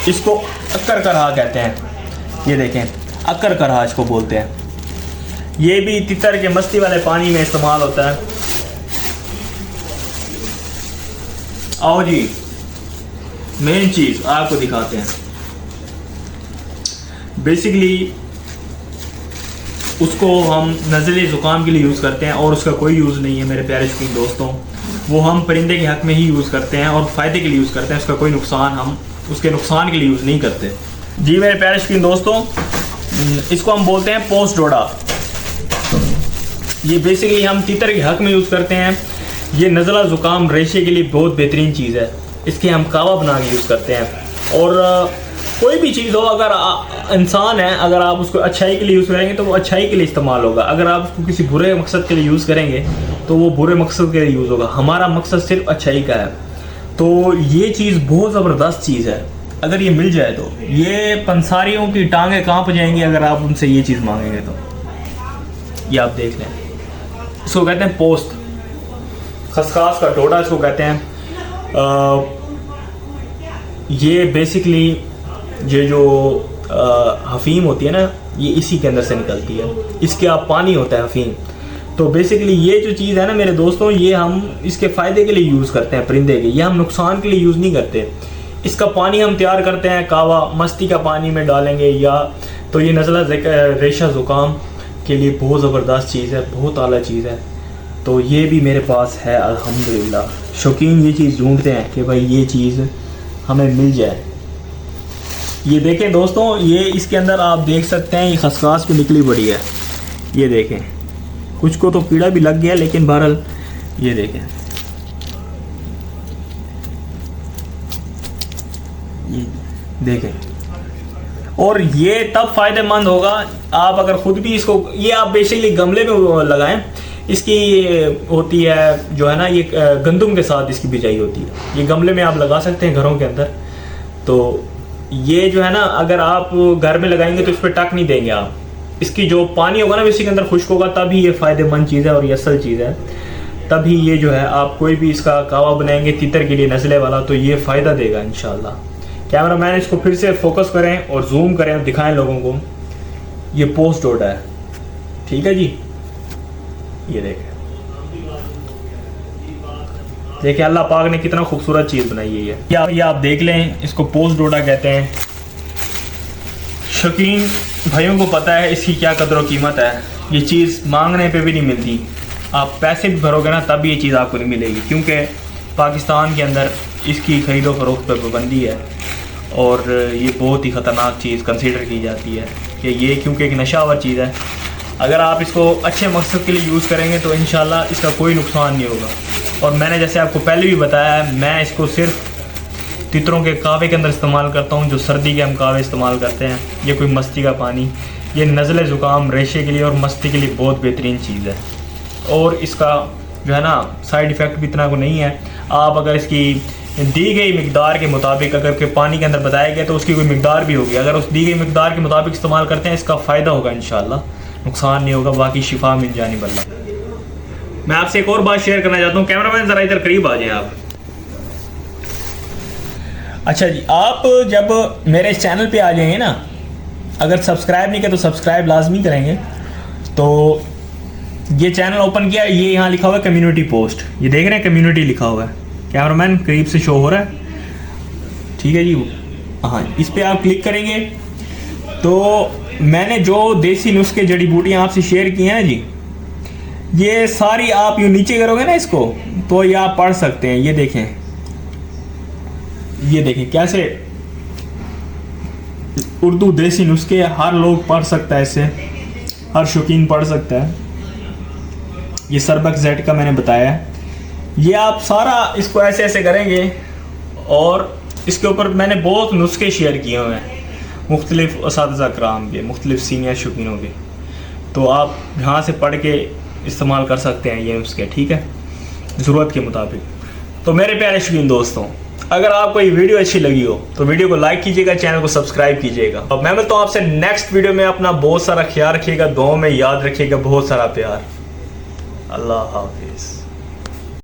इसको अक्कर करहा कहते हैं। ये देखें अक्कर करहा इसको बोलते हैं। ये भी तितर के मस्ती वाले पानी में इस्तेमाल होता है। आओ जी मेन चीज़ आपको दिखाते हैं। बेसिकली उसको हम नज़ले ज़ुकाम के लिए यूज़ करते हैं और उसका कोई यूज़ नहीं है मेरे प्यारे शौकीन दोस्तों। वो हम परिंदे के हक़ में ही यूज़ करते हैं और फ़ायदे के लिए यूज़ करते हैं, उसका कोई नुकसान हम उसके नुकसान के लिए यूज़ नहीं करते। जी मेरे प्यारे शौकीन दोस्तों, इसको हम बोलते हैं पोस्ट डोडा। ये बेसिकली हम तीतर के हक़ में यूज़ करते हैं। ये नज़ला ज़ुकाम रेशे के लिए बहुत बेहतरीन चीज़ है। इसके हम कावा बना के यूज़ करते हैं। और कोई भी चीज़ हो, अगर इंसान है, अगर आप उसको अच्छाई के लिए यूज़ करेंगे तो वो अच्छाई के लिए इस्तेमाल होगा। अगर आप उसको किसी बुरे मकसद के लिए यूज़ करेंगे तो वो बुरे मकसद के लिए यूज़ होगा। हमारा मकसद सिर्फ अच्छाई का है। तो ये चीज़ बहुत ज़बरदस्त चीज़ है। अगर ये मिल जाए तो ये पंसारियों की टांगें कांप जाएंगी अगर आप उनसे ये चीज़ मांगेंगे तो। ये आप देख लें, इसको कहते हैं पोस्त, खसखास का डोडा इसको कहते हैं। ये बेसिकली ये जो हफीम होती है ना, ये इसी के अंदर से निकलती है। इसके आप पानी होता है हफीम। तो बेसिकली ये जो चीज़ है ना मेरे दोस्तों, ये हम इसके फ़ायदे के लिए यूज़ करते हैं परिंदे के, ये हम नुकसान के लिए यूज़ नहीं करते। इसका पानी हम तैयार करते हैं, कावा मस्ती का पानी में डालेंगे या तो ये नज़ला रेशा ज़ुकाम के लिए बहुत ज़बरदस्त चीज़ है, बहुत आला चीज़ है। तो ये भी मेरे पास है अल्हम्दुलिल्लाह। शौकीन ये चीज़ ढूंढते हैं कि भाई ये चीज़ हमें मिल जाए। ये देखें दोस्तों, ये इसके अंदर आप देख सकते हैं ये खसखस भी निकली पड़ी है। ये देखें, कुछ को तो कीड़ा भी लग गया, लेकिन बहरहाल ये देखें, ये देखें। और ये तब फ़ायदेमंद होगा आप अगर ख़ुद भी इसको, ये आप बेसिकली गमले में लगाएं। इसकी होती है जो है ना, ये गंदम के साथ इसकी बिजाई होती है। ये गमले में आप लगा सकते हैं घरों के अंदर। तो ये जो है ना, अगर आप घर में लगाएंगे तो इस पर टक नहीं देंगे आप। इसकी जो पानी होगा ना इसी के अंदर खुश्क होगा, तभी ये फ़ायदेमंद चीज़ है और ये असल चीज़ है। तभी ये जो है आप कोई भी इसका कावा बनाएंगे तीतर के लिए नस्ले वाला, तो ये फ़ायदा देगा इंशाल्लाह। कैमरा मैन इसको फिर से फोकस करें और जूम करें और दिखाएं लोगों को। ये पोस्ट डोडा है, ठीक है जी। ये देखिए अल्लाह पाक ने कितना खूबसूरत चीज़ बनाई है ये आप देख लें। इसको पोस्ट डोडा कहते हैं। शौकीन भाइयों को पता है इसकी क्या कदर कीमत है। ये चीज़ मांगने पे भी नहीं मिलती। आप पैसे भी भरोगे ना तब भी ये चीज़ आपको नहीं मिलेगी, क्योंकि पाकिस्तान के अंदर इसकी ख़रीदो फरोख्त पर पाबंदी है और ये बहुत ही ख़तरनाक चीज़ कंसीडर की जाती है कि ये, क्योंकि एक नशावर चीज़ है। अगर आप इसको अच्छे मकसद के लिए यूज़ करेंगे तो इंशाल्लाह इसका कोई नुकसान नहीं होगा। और मैंने जैसे आपको पहले भी बताया है, मैं इसको सिर्फ तितरों के कावे के अंदर इस्तेमाल करता हूँ, जो सर्दी के हम कावे इस्तेमाल करते हैं। ये कोई मस्ती का पानी, ये नज़ले ज़ुकाम रेशे के लिए और मस्ती के लिए बहुत बेहतरीन चीज़ है। और इसका जो है ना साइड इफ़ेक्ट भी इतना को नहीं है। आप अगर इसकी दी गई मिकदार के मुताबिक, अगर के पानी के अंदर बताया गया तो उसकी कोई मिकदार भी होगी, अगर उस दी गई मिकदार के मुताबिक इस्तेमाल करते हैं इसका फ़ायदा होगा इंशाल्लाह, नुकसान नहीं होगा। बाकी शिफा मिल जानी बल्ला। मैं आपसे एक और बात शेयर करना चाहता हूँ। कैमरामैन ज़रा इधर करीब आ जाएं आप। अच्छा जी, आप जब मेरे चैनल पे आ जाएंगे ना, अगर सब्सक्राइब नहीं किया तो सब्सक्राइब लाजमी करेंगे। तो ये चैनल ओपन किया, ये यहाँ लिखा हुआ है कम्युनिटी पोस्ट, ये देख रहे हैं कम्युनिटी लिखा हुआ है। कैमरामैन करीब से शो हो रहा है, ठीक है जी। हाँ, इस पर आप क्लिक करेंगे तो मैंने जो देसी नुस्खे जड़ी बूटियाँ आपसे शेयर की हैं जी, ये सारी आप यूँ नीचे करोगे ना इसको तो ये आप पढ़ सकते हैं। ये देखें कैसे उर्दू देसी नुस्खे हर लोग पढ़ सकता है, इससे हर शौकीन पढ़ सकता है। ये सरबक जेड का मैंने बताया है। ये आप सारा इसको ऐसे ऐसे करेंगे और इसके ऊपर मैंने बहुत नुस्खे शेयर किए हुए हैं मुख्तलिफ उस्ताद कराम के, मुख्तलिफ सीनियर शौकीनों के। तो आप यहाँ से पढ़ के इस्तेमाल कर सकते हैं ये नुस्खे, ठीक है, ज़रूरत के मुताबिक। तो मेरे प्यारे शौकीन दोस्तों, अगर आपको ये वीडियो अच्छी लगी हो तो वीडियो को लाइक कीजिएगा, चैनल को सब्सक्राइब कीजिएगा। और मैं मिलता हूँ आपसे नेक्स्ट वीडियो में। अपना बहुत सारा ख्याल रखिएगा, दुआओं में याद रखिएगा, बहुत सारा प्यार। अल्लाह हाफिज़।